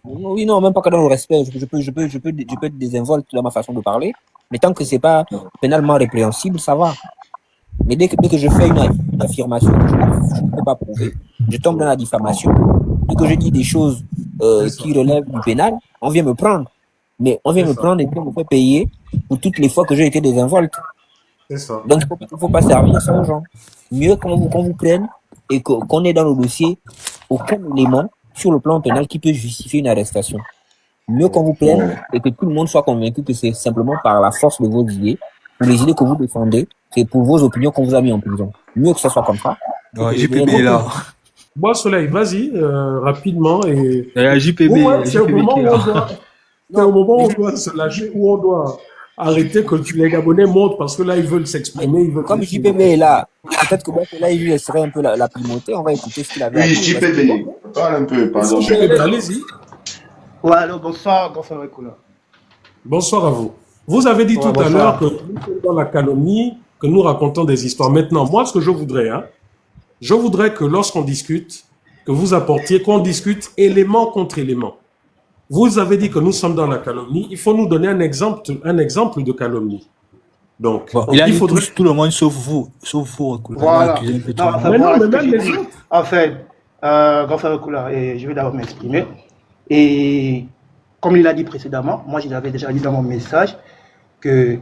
[SPEAKER 4] Oui, non, même pas que dans le respect. Je peux être désinvolte dans ma façon de parler, mais tant que c'est pas pénalement répréhensible, ça va. Mais dès que je fais une affirmation que je ne peux pas prouver, je tombe dans la diffamation. Dès que je dis des choses qui relèvent du pénal, on vient me prendre. Mais on vient me prendre et puis on me fait payer pour toutes les fois que j'ai été désinvolte.
[SPEAKER 1] C'est ça.
[SPEAKER 4] Donc, il ne faut pas servir ça aux gens. Mieux qu'on vous prenne et qu'on ait dans le dossier aucun élément sur le plan pénal qui peut justifier une arrestation. Mieux qu'on vous prenne et que tout le monde soit convaincu que c'est simplement par la force de vos idées, pour les idées que vous défendez, c'est pour vos opinions qu'on vous a mis en prison. Mieux que ce soit comme ça.
[SPEAKER 6] Ouais, JPB est là.
[SPEAKER 1] Bon, Soleil, vas-y, rapidement. Et...
[SPEAKER 6] JPB,
[SPEAKER 1] ouais, c'est au moment
[SPEAKER 6] qui
[SPEAKER 1] où on doit se lâcher, où on doit arrêter que les Gabonais montent parce que là, ils veulent s'exprimer.
[SPEAKER 4] Comme JPB est là, peut-être que là, il lui laisserait un peu la primauté. On va écouter ce qu'il avait à dire.
[SPEAKER 10] JPB, parle un peu, pardon.
[SPEAKER 1] Allez-y.
[SPEAKER 9] Ouais, alors bonsoir,
[SPEAKER 1] Bonsoir à vous. Vous avez dit tout à l'heure que nous sommes dans la calomnie, que nous racontons des histoires. Maintenant, moi, ce que je voudrais que lorsqu'on discute, que vous apportiez, qu'on discute élément contre élément. Vous avez dit que nous sommes dans la calomnie. Il faut nous donner un exemple de calomnie. Donc,
[SPEAKER 6] bon, il faudrait tout le monde sauf vous.
[SPEAKER 9] Voilà.
[SPEAKER 1] Non, mais même les autres.
[SPEAKER 9] En fait, je vais d'abord m'exprimer. Et comme il l'a dit précédemment, moi je l'avais déjà dit dans mon message que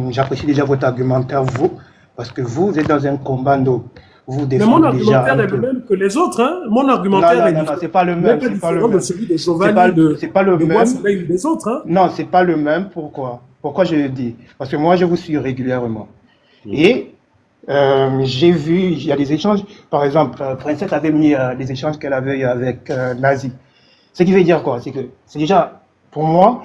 [SPEAKER 9] j'apprécie déjà votre argumentaire, vous, parce que vous êtes dans un combat, donc vous défendez
[SPEAKER 1] déjà. Mais mon argumentaire est
[SPEAKER 9] le
[SPEAKER 1] même que les autres, hein. Mon argumentaire est
[SPEAKER 9] non, c'est pas le même.
[SPEAKER 1] C'est pas le même. Celui de Giovanni,
[SPEAKER 9] c'est pas le même.
[SPEAKER 1] Des autres, hein.
[SPEAKER 9] Non, c'est pas le même. Pourquoi je le dis? Parce que moi je vous suis régulièrement. Et j'ai vu, il y a des échanges. Par exemple, Princesse avait mis des échanges qu'elle avait eu avec Nazi. Ce qui veut dire quoi? C'est que c'est déjà, pour moi,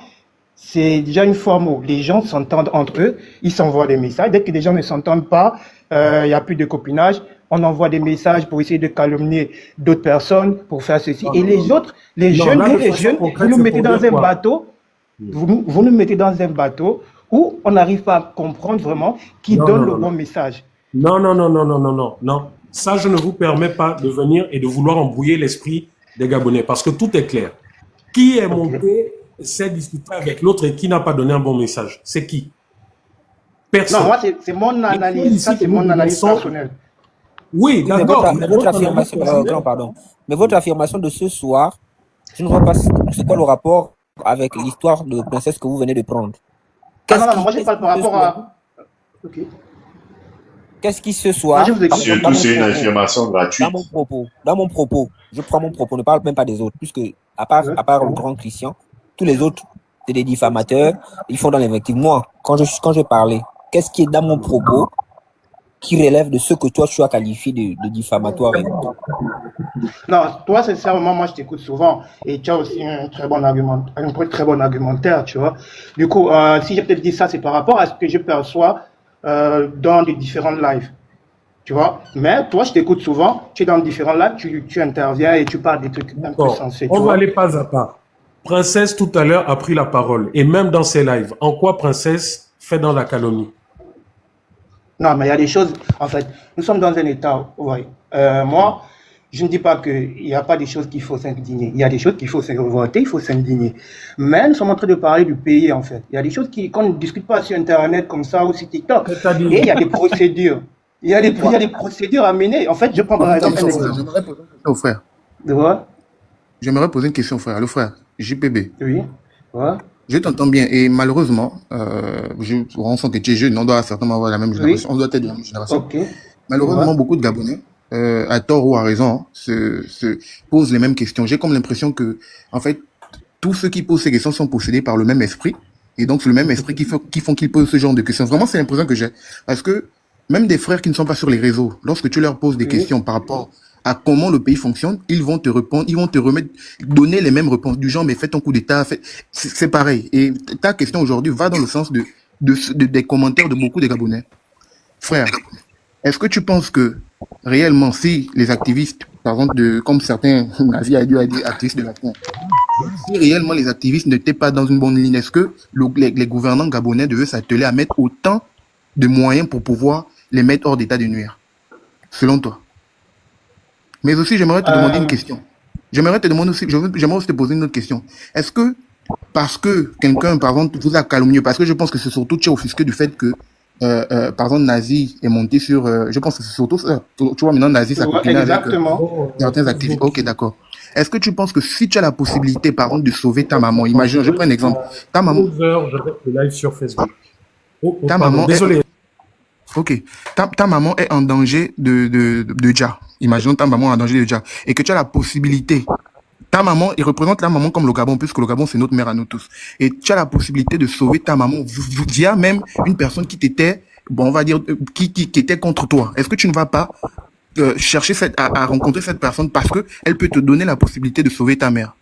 [SPEAKER 9] c'est déjà une forme où les gens s'entendent entre eux, ils s'envoient des messages. Dès que les gens ne s'entendent pas, il n'y a plus de copinage, on envoie des messages pour essayer de calomnier d'autres personnes, pour faire ceci. Et les autres, les jeunes, vous nous mettez dans un bateau, vous nous mettez dans un bateau où on n'arrive pas à comprendre vraiment qui donne le bon message.
[SPEAKER 1] Non. Ça, je ne vous permets pas de venir et de vouloir embrouiller l'esprit des Gabonais, parce que tout est clair. Qui est monté, s'est discuté avec l'autre et qui n'a pas donné un bon message? C'est qui? Personne.
[SPEAKER 9] Non, moi, c'est mon analyse. Ça, c'est mon analyse personnelle.
[SPEAKER 1] Oui, d'accord.
[SPEAKER 4] Mais votre affirmation de ce soir, je ne vois pas c'est quoi le rapport avec l'histoire de Princesse que vous venez de prendre.
[SPEAKER 9] Non, moi, je parle par rapport à... Ok.
[SPEAKER 4] Qu'est-ce qui ce soir...
[SPEAKER 10] Surtout, c'est une affirmation gratuite.
[SPEAKER 4] Dans mon propos, je prends mon propos, ne parle même pas des autres, puisque à part le grand Christian, tous les autres, c'est des diffamateurs, ils font dans l'invective. Moi, quand je parlais, qu'est-ce qui est dans mon propos qui relève de ce que toi, tu as qualifié de diffamatoire?
[SPEAKER 9] Non, toi, sincèrement, moi, je t'écoute souvent et tu as aussi un très bon argumentaire, tu vois. Du coup, si j'ai peut-être dit ça, c'est par rapport à ce que je perçois dans les différents lives, tu vois. Mais toi, je t'écoute souvent, tu es dans différents lives, tu interviens et tu parles des trucs un peu sensés.
[SPEAKER 1] On va aller pas à pas. Princesse, tout à l'heure, a pris la parole. Et même dans ses lives, en quoi Princesse fait dans la calomnie?
[SPEAKER 9] Non, mais il y a des choses, en fait, nous sommes dans un état, ouais. Moi, je ne dis pas qu'il n'y a pas des choses qu'il faut s'indigner. Il y a des choses qu'il faut se révolter, il faut s'indigner. Mais nous sommes en train de parler du pays, en fait. Il y a des choses qu'on ne discute pas sur Internet comme ça ou sur TikTok. Et il y a des procédures. Il y a des procédures à mener. En fait, je prends par exemple un exemple.
[SPEAKER 11] J'aimerais poser une question au frère.
[SPEAKER 9] De quoi?
[SPEAKER 11] J'aimerais poser une question au frère. Le frère, JPB.
[SPEAKER 9] Oui. Ouais.
[SPEAKER 11] Je t'entends bien et malheureusement, je ressens que tu es jeune, on doit certainement avoir la même génération, on doit être de la même génération.
[SPEAKER 9] Okay.
[SPEAKER 11] Malheureusement, beaucoup de Gabonais, à tort ou à raison, se posent les mêmes questions. J'ai comme l'impression que, en fait, tous ceux qui posent ces questions sont possédés par le même esprit. Et donc, c'est le même esprit qui font qu'ils posent ce genre de questions. Vraiment, c'est l'impression que j'ai. Parce que même des frères qui ne sont pas sur les réseaux, lorsque tu leur poses des questions par rapport à comment le pays fonctionne, ils vont te répondre, ils vont te remettre, donner les mêmes réponses du genre, mais fais ton coup d'état, c'est pareil. Et ta question aujourd'hui va dans le sens des commentaires de beaucoup de Gabonais. Frère, est-ce que tu penses que réellement, si les activistes, par exemple, comme certains nazis a dit activistes de la fin, si réellement les activistes n'étaient pas dans une bonne ligne, est-ce que les gouvernants gabonais devaient s'atteler à mettre autant de moyens pour pouvoir les mettre hors d'état de nuire, selon toi? Mais aussi, j'aimerais te demander une question. J'aimerais aussi te poser une autre question. Est-ce que, parce que quelqu'un, par exemple, vous a calomnié, parce que je pense que c'est surtout tu es offusqué du fait que, par exemple, Nazi est monté sur, je pense que c'est surtout ça. Tu vois, maintenant, Nazi s'accompagne avec certains activistes. Ok, d'accord. Est-ce que tu penses que si tu as la possibilité, par exemple, de sauver ta maman, imagine, je prends un exemple. Ta maman.
[SPEAKER 1] 12 heures, je vais le live sur Facebook.
[SPEAKER 11] Ta maman.
[SPEAKER 1] Désolé.
[SPEAKER 11] Ok. Ta maman est en danger de Dja. Imaginons ta maman est en danger de Dja. Et que tu as la possibilité. Ta maman, il représente la maman comme le Gabon, puisque le Gabon, c'est notre mère à nous tous. Et tu as la possibilité de sauver ta maman via même une personne qui t'était, bon, on va dire, qui était contre toi. Est-ce que tu ne vas pas chercher à rencontrer cette personne parce que elle peut te donner la possibilité de sauver ta mère?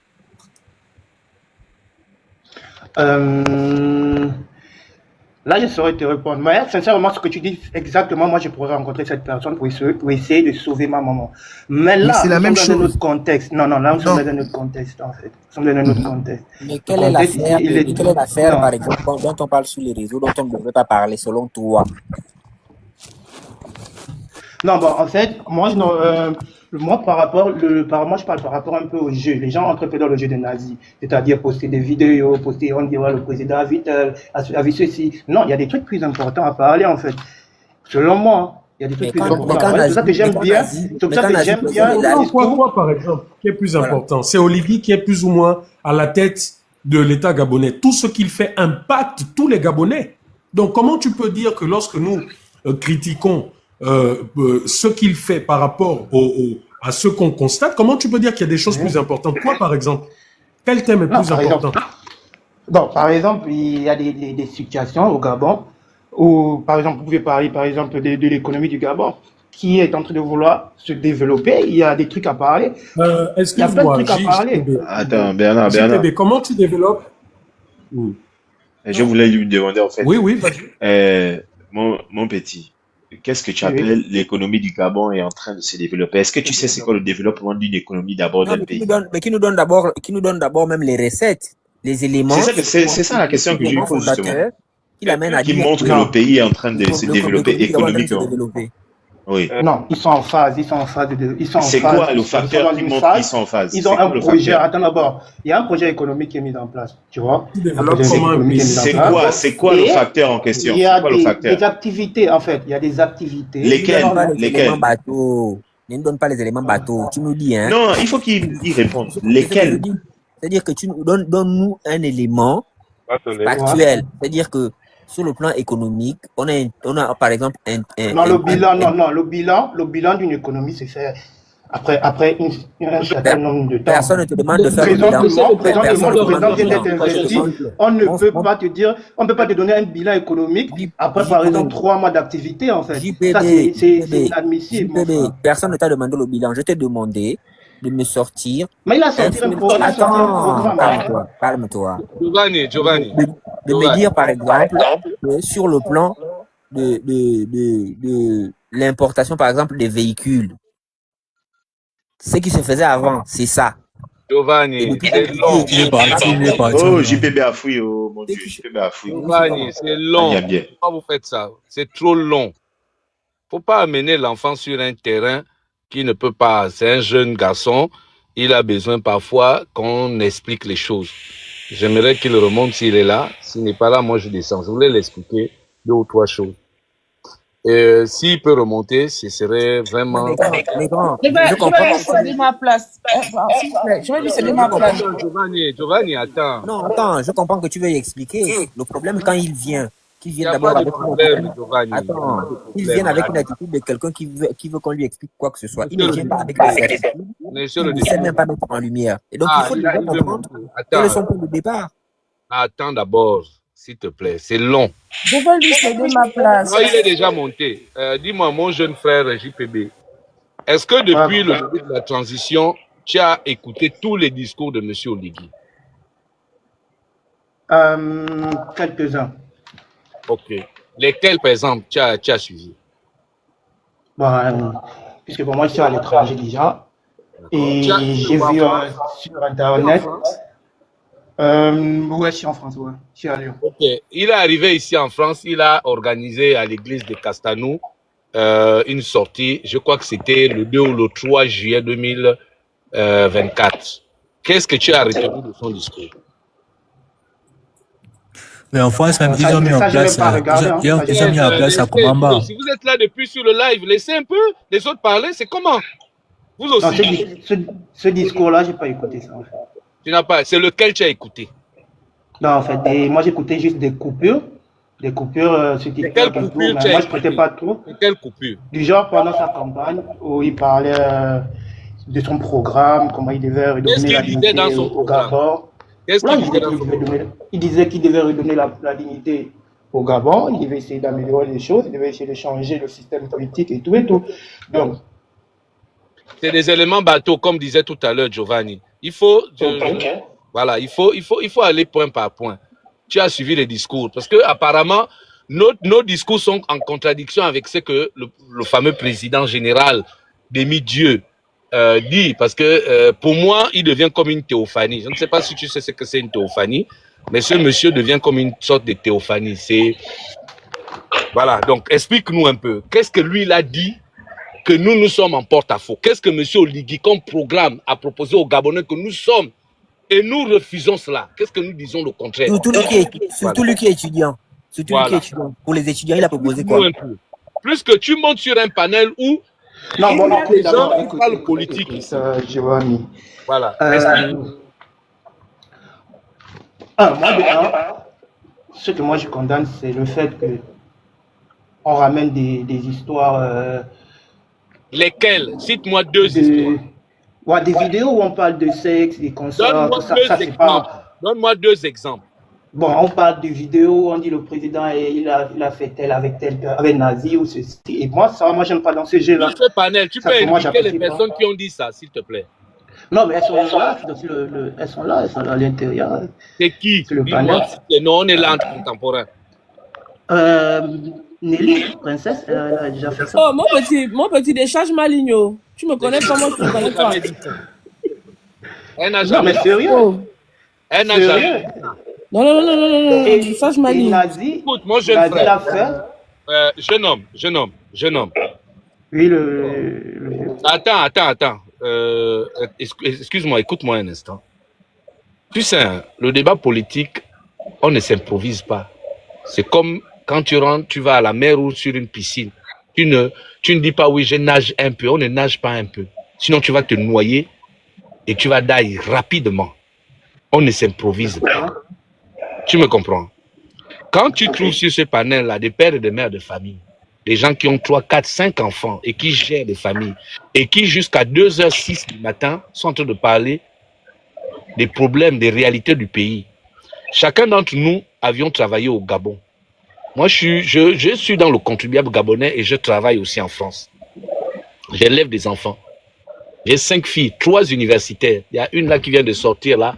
[SPEAKER 9] Là, je saurais te répondre. Mais sincèrement, ce que tu dis exactement, moi, je pourrais rencontrer cette personne pour essayer de sauver ma maman. Mais là,
[SPEAKER 11] c'est la même chose.
[SPEAKER 9] Dans un autre contexte. Non, là, nous sommes dans un autre contexte, en fait. Nous sommes dans un autre contexte.
[SPEAKER 4] Mais quelle est l'affaire, par exemple, dont on parle sur les réseaux, dont on ne devrait pas parler, selon toi?
[SPEAKER 9] Non, bon, en fait, moi, moi, je parle par rapport un peu au jeu. Les gens entrent dans le jeu des nazis. C'est-à-dire poster des vidéos, on dirait le président a vu ceci. Non, il y a des trucs plus importants à parler, en fait. Selon moi, il y a des trucs plus importants. C'est ça que j'aime bien. C'est pour ça que j'aime bien.
[SPEAKER 1] Quoi, par exemple, qui est plus important? C'est Olivier qui est plus ou moins à la tête de l'État gabonais. Tout ce qu'il fait impacte tous les Gabonais. Donc, comment tu peux dire que lorsque nous critiquons ce qu'il fait par rapport à ce qu'on constate, comment tu peux dire qu'il y a des choses plus importantes? Quoi, par exemple? Quel thème est plus important?
[SPEAKER 9] Par exemple, il y a des situations au Gabon où, par exemple, vous pouvez parler, par exemple, de l'économie du Gabon qui est en train de vouloir se développer. Il y a des trucs à parler.
[SPEAKER 1] Excuse-moi,
[SPEAKER 10] attends, Bernard.
[SPEAKER 1] Comment tu développes?
[SPEAKER 10] Je voulais lui demander, en fait.
[SPEAKER 1] Oui, vas-y.
[SPEAKER 10] Mon petit, qu'est-ce que tu appelles l'économie du Gabon est en train de se développer? Est-ce que tu sais c'est quoi le développement d'une économie d'abord d'un pays?
[SPEAKER 4] Mais qui nous donne d'abord même les recettes, les éléments.
[SPEAKER 10] C'est ça la question que je lui pose justement. Qui montre que le pays est en train de se développer économiquement. Oui.
[SPEAKER 9] Non, ils sont en phase.
[SPEAKER 10] C'est quoi le facteur qui montre qu'ils sont en phase?
[SPEAKER 9] Ils ont un projet. Attends d'abord. Il y a un projet économique qui est mis en place. Tu vois?
[SPEAKER 10] C'est quoi le facteur en question?
[SPEAKER 9] Il y a des activités, en fait. Il y a des activités.
[SPEAKER 10] Lesquelles?
[SPEAKER 4] Ne nous donne pas les éléments bateau. Tu nous dis, hein?
[SPEAKER 10] Non, il faut qu'il réponde. Lesquels?
[SPEAKER 4] C'est-à-dire que tu nous donnes-nous un élément factuel. C'est-à-dire que sur le plan économique, on a par exemple
[SPEAKER 9] le bilan d'une économie, c'est fait après un certain nombre de temps.
[SPEAKER 4] Personne ne te demande de faire le bilan.
[SPEAKER 9] Le président vient d'être investi. On ne peut pas te dire, on ne peut pas te donner un bilan économique après, par exemple, 3 mois d'activité, en fait. Ça, c'est inadmissible.
[SPEAKER 4] Personne ne t'a demandé le bilan. Je t'ai demandé de me sortir.
[SPEAKER 9] Mais il a sorti un programme.
[SPEAKER 4] Attends, calme-toi.
[SPEAKER 12] Giovanni.
[SPEAKER 4] De me dire, par exemple, que sur le plan de l'importation, par exemple, des véhicules, ce qui se faisait avant, c'est ça.
[SPEAKER 12] Giovanni, c'est long.
[SPEAKER 10] Oh, JPB a fouillé, oh mon Dieu, JPB a fouillé.
[SPEAKER 12] Giovanni, c'est long. Pourquoi vous faites ça? C'est trop long. Faut pas amener l'enfant sur un terrain qui ne peut pas. C'est un jeune garçon. Il a besoin parfois qu'on explique les choses. J'aimerais qu'il remonte s'il est là. S'il n'est pas là, moi je descends. Je voulais l'expliquer 2 ou 3 choses. S'il peut remonter, ce serait vraiment...
[SPEAKER 3] Je vais lui céder ma place. S'il vous plaît, je vais lui céder ma place.
[SPEAKER 12] Giovanni, attends.
[SPEAKER 4] Non, attends, je comprends que tu veux y expliquer. Le problème, quand il vient, qu'il vienne d'abord avec qu'il vienne avec une attitude de quelqu'un qui veut qu'on lui explique quoi que ce soit. Il ne vient pas avec des certitudes. Il ne sait même pas mettre en lumière. Et donc, il faut lui comprendre quel est son point de départ.
[SPEAKER 12] Attends d'abord, s'il te plaît. C'est long.
[SPEAKER 3] Je vais lui céder ma place.
[SPEAKER 12] Non, il est déjà monté. Dis-moi, mon jeune frère JPB, est-ce que depuis le début de la transition, tu as écouté tous les discours de M. Oligui?
[SPEAKER 9] Quelques-uns.
[SPEAKER 12] Ok. Lesquels, par exemple, tu as suivi?
[SPEAKER 9] Bon, puisque pour moi, je suis à l'étranger déjà. Et j'ai vu sur Internet. Ouais, je suis en France, ouais. Je suis à Lyon.
[SPEAKER 12] Ok. Il est arrivé ici en France, il a organisé à l'église de Castanou une sortie, je crois que c'était le 2 ou le 3 juillet 2024. Qu'est-ce que tu as retenu de son discours?
[SPEAKER 6] Mais en France, même, ils ont mis en place, ils ont mis en place à Kumamba.
[SPEAKER 12] Si vous êtes là depuis sur le live, laissez un peu les autres parler, c'est comment? Vous aussi.
[SPEAKER 9] Non, ce discours-là, je n'ai pas écouté ça, en fait.
[SPEAKER 12] Tu n'as pas, c'est lequel tu as écouté?
[SPEAKER 9] Non, en fait, moi j'écoutais juste des coupures sur TikTok.
[SPEAKER 12] Quelle coupure
[SPEAKER 9] mais moi je ne prêtais pas trop.
[SPEAKER 12] Quelle coupure?
[SPEAKER 9] Du genre pendant sa campagne, où il parlait de son programme, comment il devait redonner la dignité au Gabon. Il disait qu'il devait redonner la dignité au Gabon, il devait essayer d'améliorer les choses, il devait essayer de changer le système politique et tout et tout. Donc,
[SPEAKER 12] c'est des éléments bateaux, comme disait tout à l'heure Giovanni. Il faut, voilà, il faut aller point par point. Tu as suivi les discours parce que apparemment nos discours sont en contradiction avec ce que le fameux président général demi-dieu dit, parce que pour moi il devient comme une théophanie. Je ne sais pas si tu sais ce que c'est une théophanie, mais ce monsieur devient comme une sorte de théophanie. C'est voilà. Donc explique-nous un peu. Qu'est-ce que lui il a dit que nous sommes en porte-à-faux? Qu'est-ce que M. Oligui comme programme a proposé aux Gabonais que nous sommes et nous refusons cela? Qu'est-ce que nous disons le contraire?
[SPEAKER 4] Surtout lui qui est étudiant. Surtout lui qui est étudiant. Pour les étudiants, il a proposé quoi?
[SPEAKER 12] Plus que tu montes sur un panel où
[SPEAKER 9] non, bon,
[SPEAKER 12] les gens parlent politique.
[SPEAKER 9] Giovanni.
[SPEAKER 12] Voilà.
[SPEAKER 9] Ce que moi je condamne, c'est le fait que on ramène des histoires.
[SPEAKER 12] Lesquelles? Cite-moi deux histoires.
[SPEAKER 9] Ouais, des vidéos où on parle de sexe, des consorts, tout ça.
[SPEAKER 12] Donne-moi deux exemples.
[SPEAKER 9] Bon, on parle de vidéos, on dit le président il a fait tel avec Nazi ou ceci. Et moi, je n'aime pas dans ce jeu-là.
[SPEAKER 12] Sur ce panel, tu peux indiquer les personnes qui ont dit ça, s'il te plaît.
[SPEAKER 9] Non, mais elles sont là, elles sont là à l'intérieur.
[SPEAKER 12] C'est qui? C'est le panel. Non, on est là entre contemporains.
[SPEAKER 9] Nelly, princesse, elle a déjà fait ça.
[SPEAKER 3] Oh, mon petit, décharge ma ligne. Tu me connais comment je te connais toi.
[SPEAKER 12] Elle n'a jamais.
[SPEAKER 9] Non, mais sérieux.
[SPEAKER 12] Elle n'a jamais.
[SPEAKER 3] Non. Décharge ma ligne.
[SPEAKER 12] Écoute, mon jeune frère. Jeune homme.
[SPEAKER 9] Oui,
[SPEAKER 12] Attends. Excuse-moi, écoute-moi un instant. Tu sais, le débat politique, on ne s'improvise pas. C'est comme quand tu rentres, tu vas à la mer ou sur une piscine. Tu ne dis pas oui, je nage un peu. On ne nage pas un peu. Sinon, tu vas te noyer et tu vas die rapidement. On ne s'improvise pas. Tu me comprends? Quand tu trouves sur ce panel-là des pères et des mères de famille, des gens qui ont 3, 4, 5 enfants et qui gèrent des familles et qui jusqu'à 2h06 du matin sont en train de parler des problèmes, des réalités du pays. Chacun d'entre nous avions travaillé au Gabon. Moi, je suis dans le contribuable gabonais et je travaille aussi en France. J'élève des enfants. J'ai 5 filles, 3 universitaires. Il y a une là qui vient de sortir là,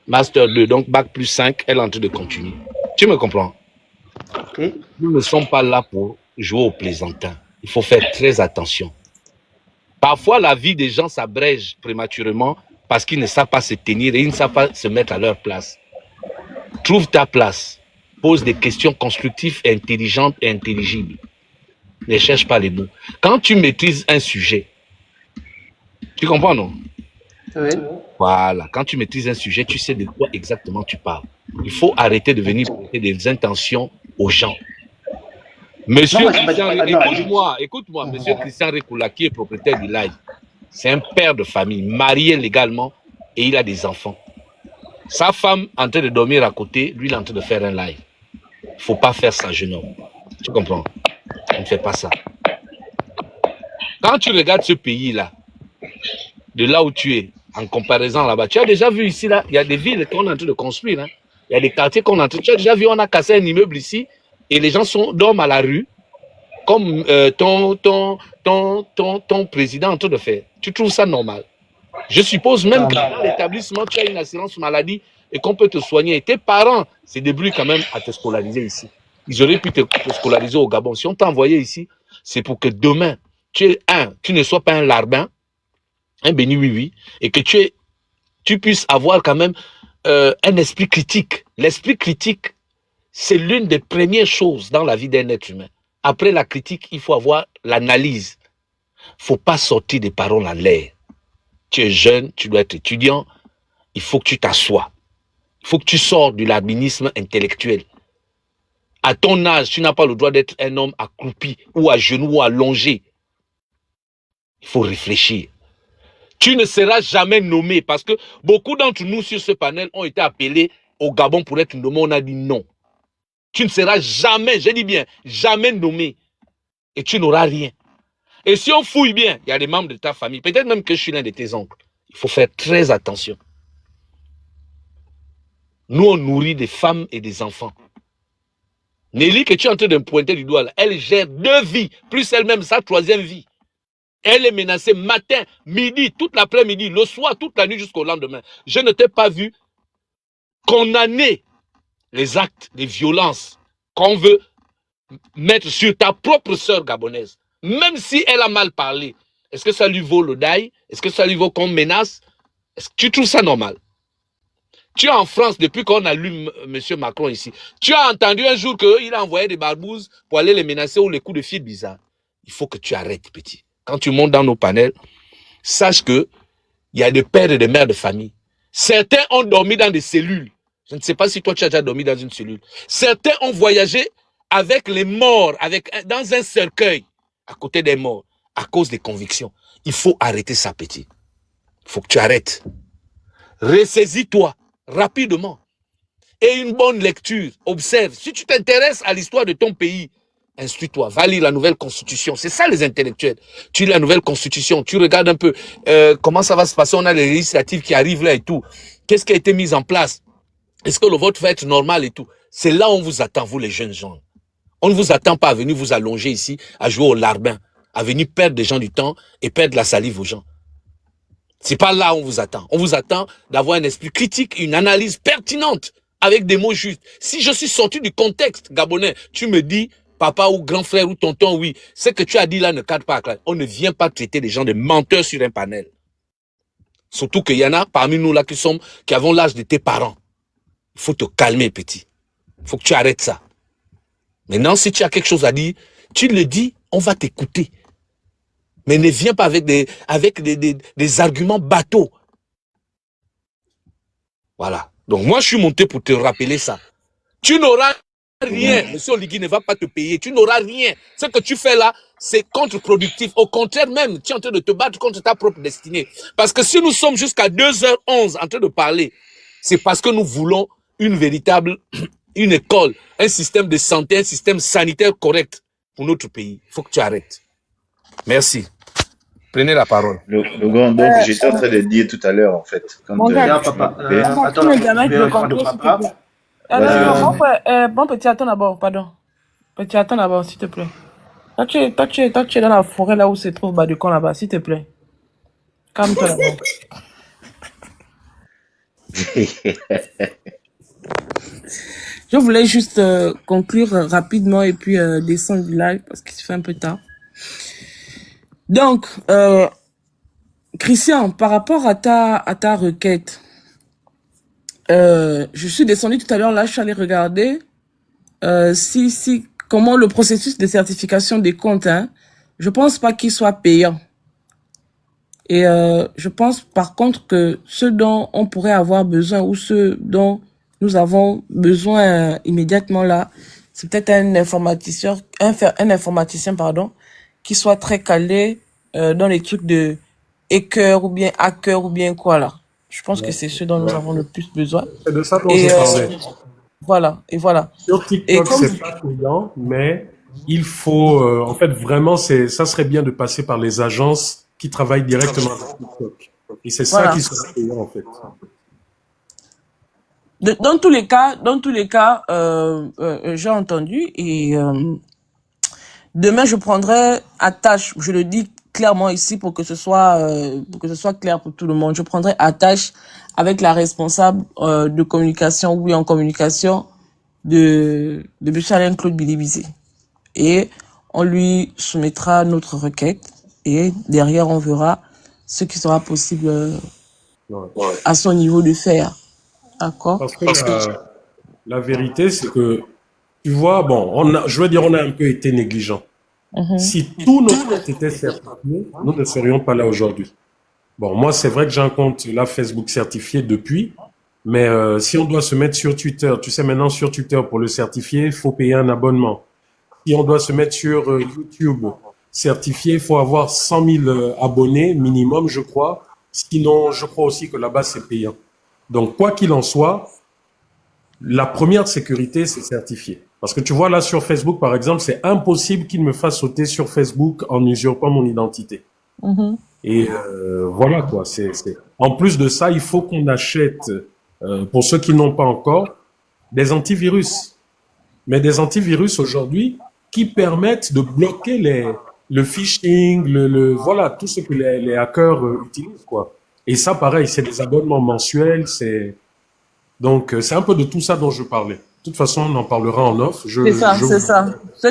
[SPEAKER 12] Master 2, donc Bac plus 5, elle est en train de continuer. Tu me comprends?
[SPEAKER 9] Okay.
[SPEAKER 12] Nous ne sommes pas là pour jouer au plaisantin. Il faut faire très attention. Parfois, la vie des gens s'abrège prématurément parce qu'ils ne savent pas se tenir et ils ne savent pas se mettre à leur place. Trouve ta place. Pose des questions constructives, intelligentes et intelligibles. Ne cherche pas les mots. Quand tu maîtrises un sujet, tu comprends, non?
[SPEAKER 9] Oui.
[SPEAKER 12] Voilà. Quand tu maîtrises un sujet, tu sais de quoi exactement tu parles. Il faut arrêter de venir porter des intentions aux gens. Monsieur Christian, écoute-moi, monsieur Christian Rekoula, qui est propriétaire du live, c'est un père de famille, marié légalement, et il a des enfants. Sa femme en train de dormir à côté, lui il est en train de faire un live. Il ne faut pas faire ça, jeune homme. Tu comprends? On ne fait pas ça. Quand tu regardes ce pays-là, de là où tu es, en comparaison là-bas, tu as déjà vu ici, là, il y a des villes qu'on est en train de construire. Hein. Il y a des quartiers qu'on est en train de... Tu as déjà vu, on a cassé un immeuble ici, et les gens dorment à la rue, comme ton président est en train de faire. Tu trouves ça normal? Je suppose même que dans l'établissement, tu as une assurance maladie et qu'on peut te soigner. Et tes parents se débrouillent quand même à te scolariser ici. Ils auraient pu te scolariser au Gabon. Si on t'a envoyé ici, c'est pour que demain, tu ne sois pas un larbin, un béni oui, et que tu puisses avoir quand même un esprit critique. L'esprit critique, c'est l'une des premières choses dans la vie d'un être humain. Après la critique, il faut avoir l'analyse. Il ne faut pas sortir des paroles en l'air. Tu es jeune, tu dois être étudiant, il faut que tu t'assoies. Il faut que tu sors de l'adminisme intellectuel. À ton âge, tu n'as pas le droit d'être un homme accroupi ou à genoux ou allongé. Il faut réfléchir. Tu ne seras jamais nommé parce que beaucoup d'entre nous sur ce panel ont été appelés au Gabon pour être nommés. On a dit non. Tu ne seras jamais, je dis bien, jamais nommé. Et tu n'auras rien. Et si on fouille bien, il y a des membres de ta famille, peut-être même que je suis l'un de tes oncles. Il faut faire très attention. Nous, on nourrit des femmes et des enfants. Nelly, que tu es en train de me pointer du doigt, là, elle gère 2 vies, plus elle-même sa 3e vie. Elle est menacée matin, midi, toute l'après-midi, le soir, toute la nuit jusqu'au lendemain. Je ne t'ai pas vu condamner les actes de violence qu'on veut mettre sur ta propre sœur gabonaise. Même si elle a mal parlé, est-ce que ça lui vaut le daï? Est-ce que ça lui vaut qu'on menace? Est-ce que tu trouves ça normal? Tu es en France depuis qu'on a lu M. Macron ici. Tu as entendu un jour qu'il a envoyé des barbouzes pour aller les menacer ou les coups de fil bizarres. Il faut que tu arrêtes, petit. Quand tu montes dans nos panels, sache qu'il y a des pères et des mères de famille. Certains ont dormi dans des cellules. Je ne sais pas si toi tu as déjà dormi dans une cellule. Certains ont voyagé avec les morts, dans un cercueil, à côté des morts, à cause des convictions. Il faut arrêter ça, petit. Il faut que tu arrêtes. Ressaisis-toi rapidement. Et une bonne lecture. Observe. Si tu t'intéresses à l'histoire de ton pays, instruis-toi. Va lire la nouvelle constitution. C'est ça les intellectuels. Tu lis la nouvelle constitution. Tu regardes un peu comment ça va se passer. On a les législatives qui arrivent là et tout. Qu'est-ce qui a été mis en place? Est-ce que le vote va être normal et tout? C'est là où on vous attend, vous les jeunes gens. On ne vous attend pas à venir vous allonger ici, à jouer au larbin, à venir perdre des gens du temps et perdre la salive aux gens. C'est pas là où on vous attend. On vous attend d'avoir un esprit critique, une analyse pertinente, avec des mots justes. Si je suis sorti du contexte gabonais, tu me dis, papa ou grand frère ou tonton, oui, ce que tu as dit là ne cadre pas à clair. On ne vient pas traiter des gens de menteurs sur un panel. Surtout qu'il y en a parmi nous là qui avons l'âge de tes parents. Il faut te calmer, petit. Il faut que tu arrêtes ça. Maintenant, si tu as quelque chose à dire, tu le dis, on va t'écouter. Mais ne viens pas avec des arguments bateaux. Voilà. Donc moi, je suis monté pour te rappeler ça. Tu n'auras rien. Monsieur Oligui ne va pas te payer. Tu n'auras rien. Ce que tu fais là, c'est contre-productif. Au contraire même, tu es en train de te battre contre ta propre destinée. Parce que si nous sommes jusqu'à 2h11 en train de parler, c'est parce que nous voulons une école, un système de santé, un système sanitaire correct pour notre pays. Il faut que tu arrêtes. Merci. Prenez la parole.
[SPEAKER 10] Donc, j'étais en train de dire tout à l'heure, en fait. Quand,
[SPEAKER 3] Mon gars, papa. Attends, bon petit, attends d'abord, pardon. Petit, attends d'abord, s'il te plaît. Toi, tu es dans la forêt là où se trouve Badukon là-bas, s'il te plaît. Calme-toi d'abord. Je voulais juste conclure rapidement et puis descendre du live parce qu'il se fait un peu tard. Donc, Christian, par rapport à ta requête, je suis descendu tout à l'heure, là, je suis allé regarder comment le processus de certification des comptes, hein, je pense pas qu'il soit payant. Et je pense par contre que ce dont on pourrait avoir besoin ou ce dont nous avons besoin immédiatement là, c'est peut-être un informaticien, qui soit très calé dans les trucs de hacker ou bien quoi là. Je pense que c'est ce dont nous avons le plus besoin.
[SPEAKER 1] C'est de ça dont je parlais.
[SPEAKER 3] Voilà.
[SPEAKER 1] Sur TikTok, c'est pas payant, mais il faut, en fait, vraiment, ça serait bien de passer par les agences qui travaillent directement avec TikTok. Et c'est ça qui serait payant, en fait.
[SPEAKER 3] Dans tous les cas, j'ai entendu et demain je prendrai attache. Je le dis clairement ici pour que ce soit clair pour tout le monde. Je prendrai attache avec la responsable de communication, oui en communication de M. Alain-Claude Bilibizé et on lui soumettra notre requête et derrière on verra ce qui sera possible à son niveau de faire. D'accord.
[SPEAKER 1] Parce que la vérité, c'est que, tu vois, bon, je veux dire, on a un peu été négligent. Si tous nos comptes étaient certifiés, nous ne serions pas là aujourd'hui. Bon, moi, c'est vrai que j'ai un compte là Facebook certifié depuis, mais si on doit se mettre sur Twitter, tu sais, maintenant sur Twitter, pour le certifier, il faut payer un abonnement. Si on doit se mettre sur YouTube certifié, il faut avoir 100 000 abonnés minimum, je crois. Sinon, je crois aussi que là-bas, c'est payant. Donc, quoi qu'il en soit, la première sécurité, c'est certifié. Parce que tu vois, là, sur Facebook, par exemple, c'est impossible qu'il me fasse sauter sur Facebook en usurpant mon identité. Et voilà, quoi. En plus de ça, il faut qu'on achète, pour ceux qui n'ont pas encore, des antivirus. Mais des antivirus, aujourd'hui, qui permettent de bloquer le phishing, voilà, tout ce que les hackers utilisent, quoi. Et ça, pareil, c'est des abonnements mensuels, donc c'est un peu de tout ça dont je parlais. De toute façon, on en parlera en off.
[SPEAKER 3] C'est ça. Ce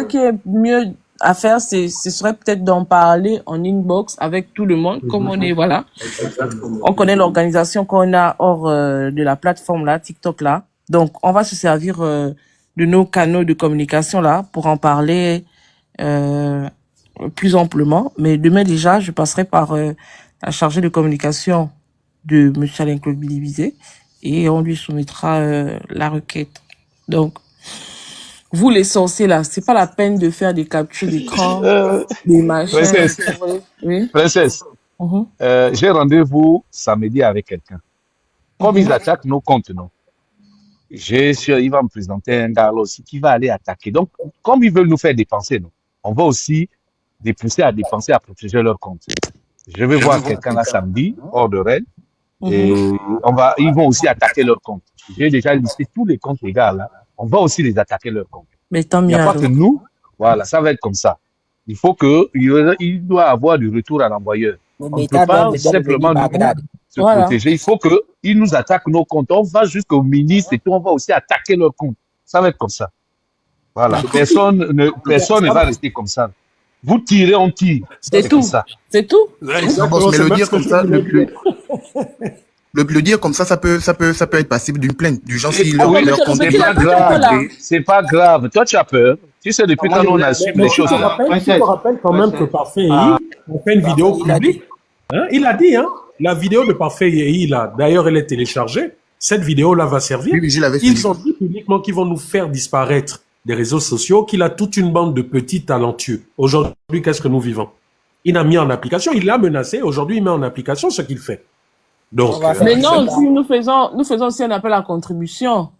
[SPEAKER 3] qui est mieux à faire, ce serait peut-être d'en parler en inbox avec tout le monde, comme on est, voilà. On connaît l'organisation qu'on a hors de la plateforme là, TikTok là. Donc, on va se servir de nos canaux de communication là pour en parler plus amplement. Mais demain déjà, je passerai par la chargée de communication de M. Alain-Claude Bilibizé et on lui soumettra la requête. Donc, vous les sorciers là, c'est pas la peine de faire des captures d'écran, des machins.
[SPEAKER 13] Princesse,
[SPEAKER 3] oui?
[SPEAKER 13] Princesse, j'ai rendez-vous samedi avec quelqu'un. Comme ils attaquent nos comptes, non? Il va me présenter un gars là aussi qui va aller attaquer. Donc, comme ils veulent nous faire dépenser, non, on va aussi les pousser à dépenser, à protéger leur compte. Je vais voir quelqu'un là samedi, hors de Rennes, et ils vont aussi attaquer leur compte. J'ai déjà listé tous les comptes des gars là. On va aussi les attaquer leur compte.
[SPEAKER 3] Mais tant mieux.
[SPEAKER 13] Il n'y a pas que nous. Voilà, ça va être comme ça. Il faut il doit avoir du retour à l'envoyeur. On ne peut pas simplement nous se protéger. Il faut qu'ils nous attaquent nos comptes. On va jusqu'au ministre et tout. On va aussi attaquer leur compte. Ça va être comme ça. Voilà. Personne ne va rester comme ça. Vous tirez, on tire.
[SPEAKER 3] C'est tout. C'est tout.
[SPEAKER 11] Mais le dire comme ça, le dire comme ça peut être passible d'une plainte. Du genre, s'il leur compte.
[SPEAKER 13] C'est pas grave. Toi, tu as peur. Tu sais, depuis quand on assume les choses.
[SPEAKER 1] Je te rappelle quand même que Parfait EI a fait une vidéo publique. Il a dit, la vidéo de Parfait EI, là, d'ailleurs, elle est téléchargée. Cette vidéo-là va servir. Ils ont dit publiquement qu'ils vont nous faire disparaître des réseaux sociaux, qu'il a toute une bande de petits talentueux. Aujourd'hui, qu'est-ce que nous vivons? Il a mis en application, il l'a menacé. Aujourd'hui, il met en application ce qu'il fait. Donc,
[SPEAKER 3] mais non, si nous faisons aussi un appel à contribution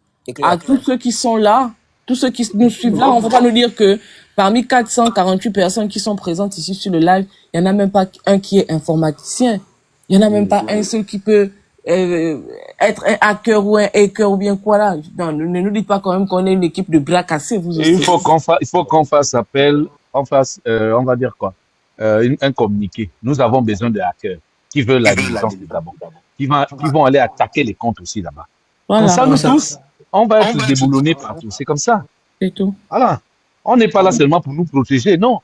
[SPEAKER 3] à tous ceux qui sont là, tous ceux qui nous suivent là. On ne va pas nous dire que parmi 448 personnes qui sont présentes ici sur le live, il n'y en a même pas un qui est informaticien. Il n'y en a même pas un seul qui peut être un hacker ou un hacker ou bien quoi là. Non, ne nous dites pas quand même qu'on est une équipe de bras cassés. Vous aussi.
[SPEAKER 13] Il faut qu'on fasse appel, on va dire quoi, un communiqué. Nous avons besoin de hackers qui veulent la licence du Gabon, qui vont aller attaquer les comptes aussi là-bas. Voilà, comme ça, nous tous, on va être déboulonnés partout. C'est comme ça.
[SPEAKER 3] C'est tout.
[SPEAKER 13] Voilà. On n'est pas là seulement pour nous protéger, non.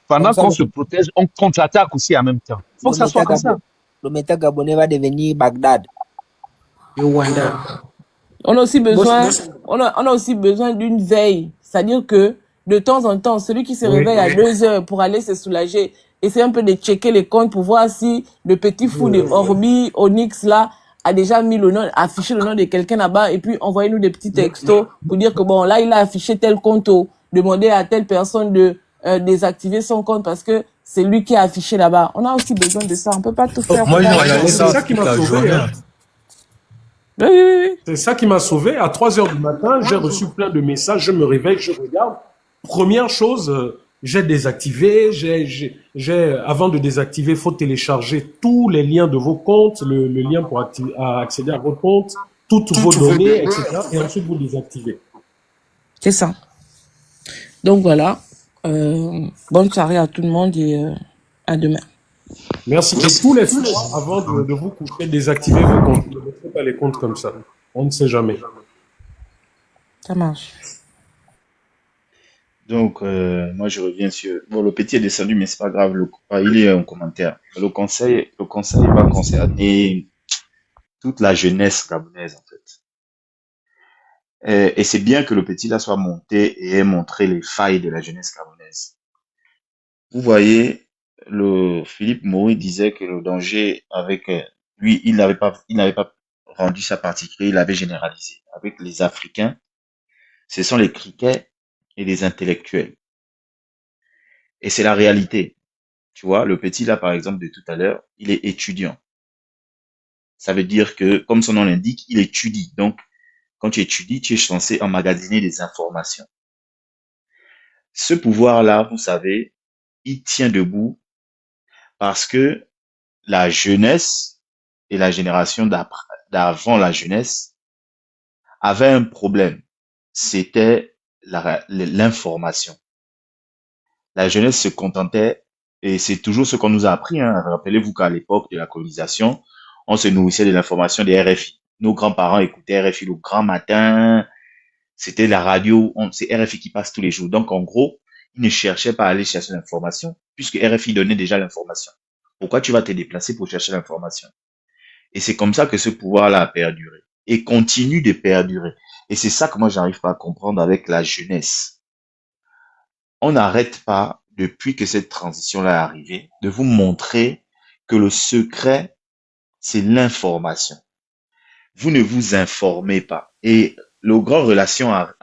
[SPEAKER 13] Pendant qu'on se protège, on contre-attaque aussi en même temps. Il faut que ça soit comme ça.
[SPEAKER 4] Le méta gabonais va devenir Bagdad.
[SPEAKER 3] On a aussi besoin d'une veille. C'est-à-dire que, de temps en temps, celui qui se réveille à 2 heures pour aller se soulager, essaie un peu de checker les comptes pour voir si le petit fou de Orbi, Onyx, là, a déjà mis affiché le nom de quelqu'un là-bas, et puis envoyez-nous des petits textos pour dire que bon, là, il a affiché tel compte, demandez à telle personne de désactiver son compte parce que c'est lui qui a affiché là-bas. On a aussi besoin de ça. On peut pas tout faire.
[SPEAKER 1] Moi, c'est ça qui m'a sauvé. Oui. C'est ça qui m'a sauvé. À 3 heures du matin, j'ai reçu plein de messages. Je me réveille, je regarde. Première chose, j'ai désactivé. Avant de désactiver, il faut télécharger tous les liens de vos comptes, le lien pour accéder à vos comptes, toutes vos données, etc. Et ensuite, vous les activez.
[SPEAKER 3] C'est ça. Donc voilà. Bonne soirée à tout le monde et à demain.
[SPEAKER 1] Merci. Et tous les soirs, avant de vous coucher, désactivez vos comptes. Ne mettez pas les comptes comme ça. On ne sait jamais.
[SPEAKER 3] Ça marche.
[SPEAKER 10] Donc, moi, je reviens sur... Bon, le petit est descendu, mais c'est pas grave. Il est en commentaire. Le conseil va concerner toute la jeunesse gabonaise, en fait. Et c'est bien que le petit, là, soit monté et ait montré les failles de la jeunesse gabonaise. Vous voyez, Philippe Maury disait que le danger avec lui, il n'avait pas rendu ça particulier, il avait généralisé. Avec les Africains, ce sont les criquets et les intellectuels. Et c'est la réalité. Tu vois, le petit là, par exemple, de tout à l'heure, il est étudiant. Ça veut dire que, comme son nom l'indique, il étudie. Donc, quand tu étudies, tu es censé emmagasiner des informations. Ce pouvoir-là, vous savez, il tient debout parce que la jeunesse et la génération d'avant la jeunesse avait un problème. C'était l'information. La jeunesse se contentait, et c'est toujours ce qu'on nous a appris, hein. Rappelez-vous qu'à l'époque de la colonisation, on se nourrissait de l'information des RFI. Nos grands-parents écoutaient RFI le grand matin, c'était la radio, c'est RFI qui passe tous les jours. Donc en gros, ils ne cherchaient pas à aller chercher l'information, puisque RFI donnait déjà l'information. Pourquoi tu vas te déplacer pour chercher l'information? Et c'est comme ça que ce pouvoir-là a perduré et continue de perdurer. Et c'est ça que moi, j'arrive pas à comprendre avec la jeunesse. On n'arrête pas, depuis que cette transition-là est arrivée, de vous montrer que le secret, c'est l'information. Vous ne vous informez pas. Et le grand relation a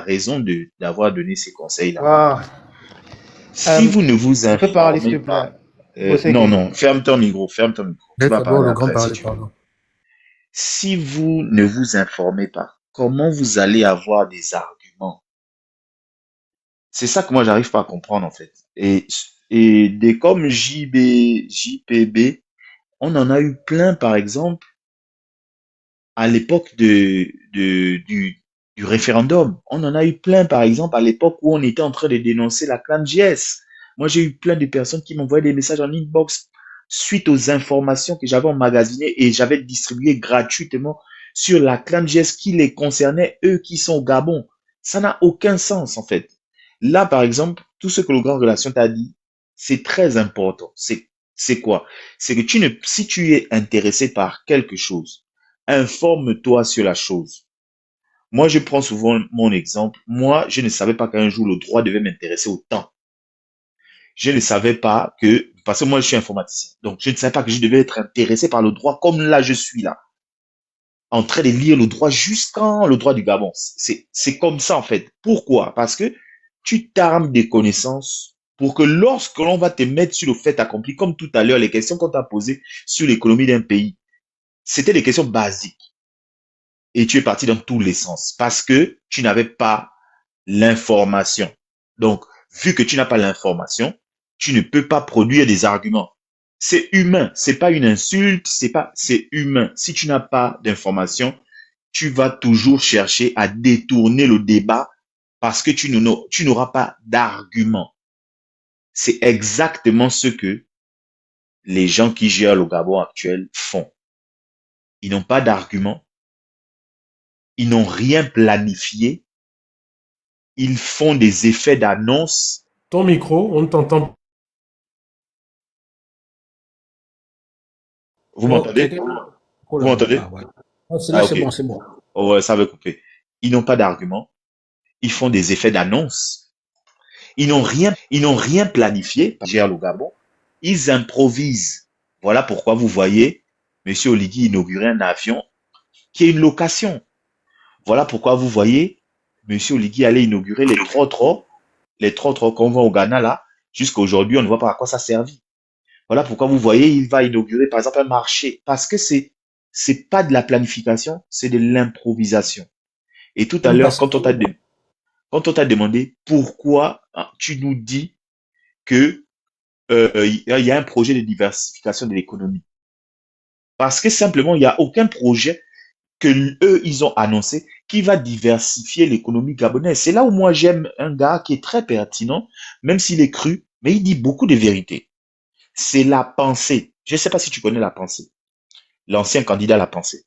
[SPEAKER 10] raison d'avoir donné ces conseils-là.
[SPEAKER 9] Ah,
[SPEAKER 10] Si vous ne vous
[SPEAKER 9] tu peux parler, s'il te
[SPEAKER 10] informez
[SPEAKER 9] plaît.
[SPEAKER 10] pas, non, ferme ton micro. Tu vas parler
[SPEAKER 11] le grand
[SPEAKER 10] après, si
[SPEAKER 11] parler,
[SPEAKER 10] tu veux.
[SPEAKER 11] pardon.
[SPEAKER 10] Si vous ne vous informez pas, comment vous allez avoir des arguments? C'est ça que moi, j'arrive pas à comprendre, en fait. Et des comme JPB, on en a eu plein, par exemple, à l'époque du référendum. On en a eu plein, par exemple, à l'époque où on était en train de dénoncer la clan JS. Moi, j'ai eu plein de personnes qui m'envoyaient des messages en inbox suite aux informations que j'avais emmagasinées et j'avais distribuées gratuitement sur la clan JS qui les concernait, eux qui sont au Gabon. Ça n'a aucun sens, en fait. Là, par exemple, tout ce que le grand relation t'a dit, c'est très important. C'est quoi? C'est que si tu es intéressé par quelque chose, informe-toi sur la chose. Moi, je prends souvent mon exemple. Moi, je ne savais pas qu'un jour le droit devait m'intéresser autant. Je ne savais pas que, parce que moi, je suis informaticien. Donc, je ne savais pas que je devais être intéressé par le droit comme là, je suis là. En train de lire le droit jusqu'en le droit du Gabon. C'est comme ça, en fait. Pourquoi? Parce que tu t'armes des connaissances pour que lorsque l'on va te mettre sur le fait accompli, comme tout à l'heure, les questions qu'on t'a posées sur l'économie d'un pays, c'était des questions basiques. Et tu es parti dans tous les sens parce que tu n'avais pas l'information. Donc, vu que tu n'as pas l'information, tu ne peux pas produire des arguments. C'est humain, c'est pas une insulte, c'est humain. Si tu n'as pas d'information, tu vas toujours chercher à détourner le débat parce que tu n'auras pas d'argument. C'est exactement ce que les gens qui gèrent le Gabon actuel font. Ils n'ont pas d'argument. Ils n'ont rien planifié. Ils font des effets d'annonce.
[SPEAKER 1] Ton micro, on t'entend.
[SPEAKER 10] Vous m'entendez? Vous m'entendez?
[SPEAKER 2] C'est bon.
[SPEAKER 10] Oh, ouais, ça va couper. Ils n'ont pas d'argument. Ils font des effets d'annonce. Ils n'ont rien planifié. Ils gèrent le Gabon. Ils improvisent. Voilà pourquoi vous voyez M. Oligui inaugurer un avion qui est une location. Voilà pourquoi vous voyez M. Oligui aller inaugurer les trottoirs qu'on voit au Ghana là. Jusqu'à aujourd'hui, on ne voit pas à quoi ça servit. Voilà pourquoi vous voyez, il va inaugurer par exemple un marché. Parce que c'est pas de la planification, c'est de l'improvisation. Et tout à l'heure, quand on t'a demandé pourquoi tu nous dis que il y a un projet de diversification de l'économie. Parce que simplement, il n'y a aucun projet. que eux, ils ont annoncé, qui va diversifier l'économie gabonaise. C'est là où moi j'aime un gars qui est très pertinent, même s'il est cru, mais il dit beaucoup de vérités. C'est la pensée. Je ne sais pas si tu connais la pensée. L'ancien candidat La Pensée.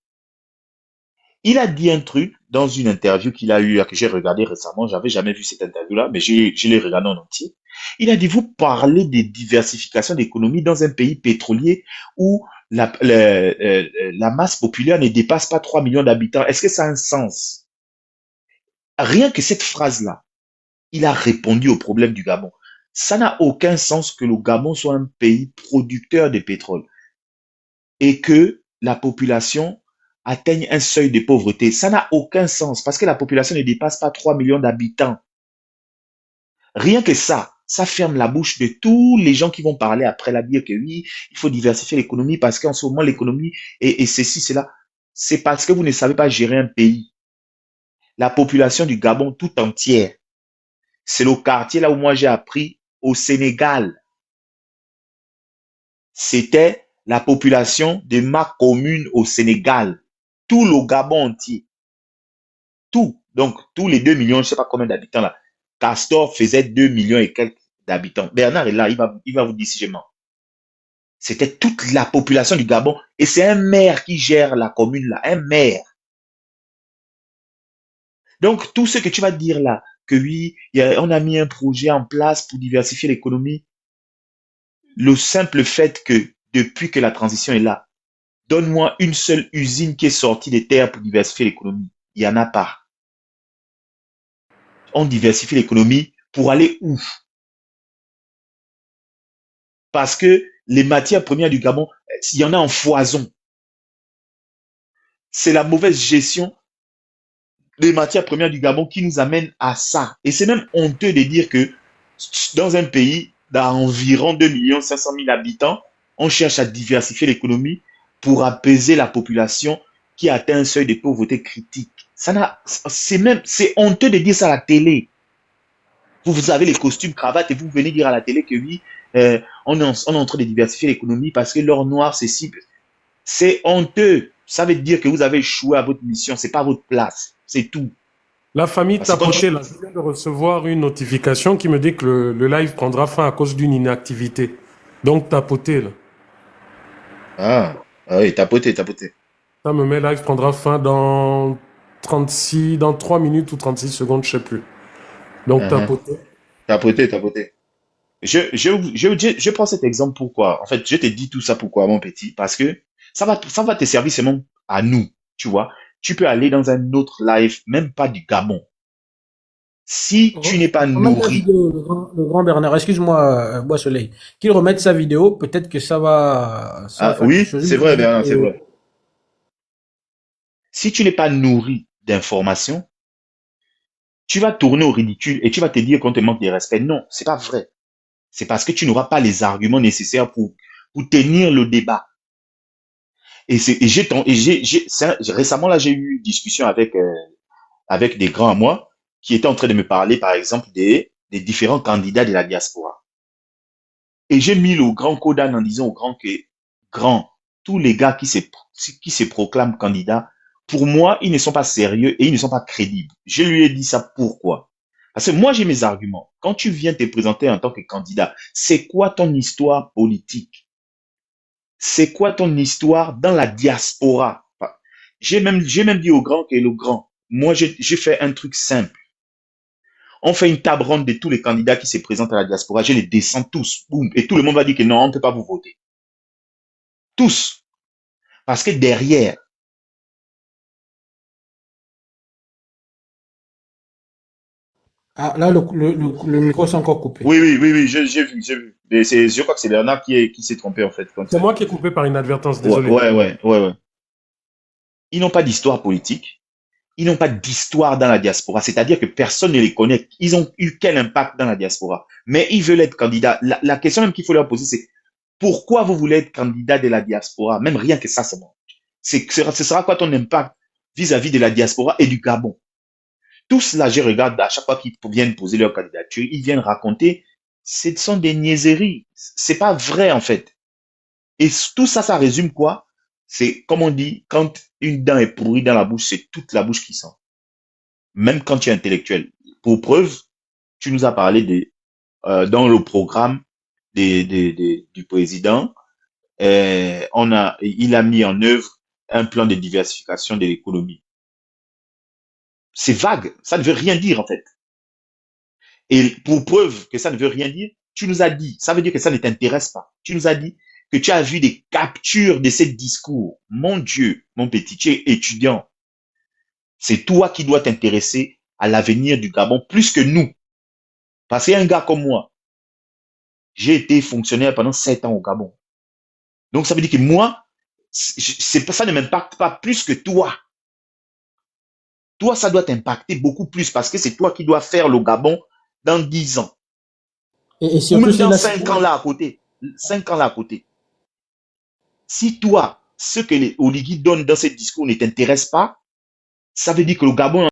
[SPEAKER 10] Il a dit un truc dans une interview qu'il a eu, que j'ai regardé récemment. J'avais jamais vu cette interview-là, mais je l'ai regardé en entier. Il a dit, vous parlez de diversification d'économie dans un pays pétrolier où la masse populaire ne dépasse pas 3 millions d'habitants. Est-ce que ça a un sens? Rien que cette phrase-là, il a répondu au problème du Gabon. Ça n'a aucun sens que le Gabon soit un pays producteur de pétrole et que la population atteigne un seuil de pauvreté. Ça n'a aucun sens parce que la population ne dépasse pas 3 millions d'habitants. Rien que ça ferme la bouche de tous les gens qui vont parler après la dire que oui, il faut diversifier l'économie parce qu'en ce moment, l'économie est ceci, cela. C'est parce que vous ne savez pas gérer un pays. La population du Gabon tout entière, c'est le quartier là où moi j'ai appris au Sénégal. C'était la population de ma commune au Sénégal. Tout le Gabon entier. Tout. Donc, tous les 2 millions, je ne sais pas combien d'habitants là. Castor faisait 2 millions et quelques d'habitants. Bernard est là, il va vous dire si je mens. C'était toute la population du Gabon. Et c'est un maire qui gère la commune là. Un maire. Donc, tout ce que tu vas dire là, que oui, on a mis un projet en place pour diversifier l'économie. Le simple fait que, depuis que la transition est là, donne-moi une seule usine qui est sortie des terres pour diversifier l'économie. Il n'y en a pas. On diversifie l'économie pour aller où? Parce que les matières premières du Gabon, il y en a en foison. C'est la mauvaise gestion des matières premières du Gabon qui nous amène à ça. Et c'est même honteux de dire que dans un pays d'environ 2 500 000 habitants, on cherche à diversifier l'économie pour apaiser la population qui atteint un seuil de pauvreté critique. C'est honteux de dire ça à la télé. Vous avez les costumes, cravates et vous venez dire à la télé que oui, on est en train de diversifier l'économie parce que l'or noir, c'est cible. C'est honteux. Ça veut dire que vous avez échoué à votre mission. C'est pas votre place. C'est tout.
[SPEAKER 1] La famille Tapoté, là, je viens de recevoir une notification qui me dit que le live prendra fin à cause d'une inactivité. Donc, Tapoté, là.
[SPEAKER 10] Ah oui, Tapoté.
[SPEAKER 1] Ça me met live prendra fin dans 3 minutes ou 36 secondes, je sais plus. Donc,
[SPEAKER 10] Tapoté. Je prends cet exemple pourquoi. En fait, je te dis tout ça pourquoi, mon petit, parce que ça va te servir seulement à nous, tu vois. Tu peux aller dans un autre live, même pas du Gabon. Si tu n'es pas nourri.
[SPEAKER 2] Le grand Bernard, excuse-moi, Bois Soleil, qu'il remette sa vidéo, peut-être que ça va
[SPEAKER 10] oui, c'est vrai, Bernard, c'est vrai. Si tu n'es pas nourri d'informations, tu vas tourner au ridicule et tu vas te dire qu'on te manque de respect. Non, c'est pas vrai. C'est parce que tu n'auras pas les arguments nécessaires pour tenir le débat. Récemment, là, j'ai eu une discussion avec des grands à moi qui étaient en train de me parler, par exemple, des différents candidats de la diaspora. Et j'ai mis le grand Kodan en disant au grand que, tous les gars qui se proclament candidats, pour moi, ils ne sont pas sérieux et ils ne sont pas crédibles. Je lui ai dit ça pourquoi? Parce que moi, j'ai mes arguments. Quand tu viens te présenter en tant que candidat, c'est quoi ton histoire politique? C'est quoi ton histoire dans la diaspora? J'ai même dit au grand que le grand, moi, j'ai fait un truc simple. On fait une table ronde de tous les candidats qui se présentent à la diaspora. Je les descends tous. Boum. Et tout le monde va dire que non, on ne peut pas vous voter. Tous. Parce que derrière,
[SPEAKER 2] ah, là, le micro s'est encore coupé.
[SPEAKER 10] Oui, j'ai vu. Mais je crois que c'est Bernard qui s'est trompé, en fait.
[SPEAKER 1] C'est moi qui ai coupé par inadvertance, désolé.
[SPEAKER 10] Ouais. Ils n'ont pas d'histoire politique. Ils n'ont pas d'histoire dans la diaspora. C'est-à-dire que personne ne les connaît. Ils ont eu quel impact dans la diaspora? Mais ils veulent être candidats. La question même qu'il faut leur poser, c'est pourquoi vous voulez être candidat de la diaspora? Même rien que ça, c'est bon. Ce sera quoi ton impact vis-à-vis de la diaspora et du Gabon? Tous là, je regarde à chaque fois qu'ils viennent poser leur candidature, ils viennent raconter, ce sont des niaiseries. C'est pas vrai, en fait. Et tout ça, ça résume quoi? C'est comme on dit, quand une dent est pourrie dans la bouche, c'est toute la bouche qui sent. Même quand tu es intellectuel. Pour preuve, tu nous as parlé dans le programme du président, il a mis en œuvre un plan de diversification de l'économie. C'est vague, ça ne veut rien dire en fait. Et pour preuve que ça ne veut rien dire, tu nous as dit, ça veut dire que ça ne t'intéresse pas. Tu nous as dit que tu as vu des captures de ces discours. Mon Dieu, mon petit, tu es étudiant. C'est toi qui dois t'intéresser à l'avenir du Gabon plus que nous. Parce qu'un gars comme moi, j'ai été fonctionnaire pendant 7 ans au Gabon. Donc ça veut dire que moi, ça ne m'impacte pas plus que toi. Toi, ça doit t'impacter beaucoup plus parce que c'est toi qui dois faire le Gabon dans 10 ans.
[SPEAKER 2] Et
[SPEAKER 10] ou même dans 5 ans là à côté. 5 ans là à côté. Si toi, ce que les Oligui donnent dans ces discours ne t'intéresse pas, ça veut dire que le Gabon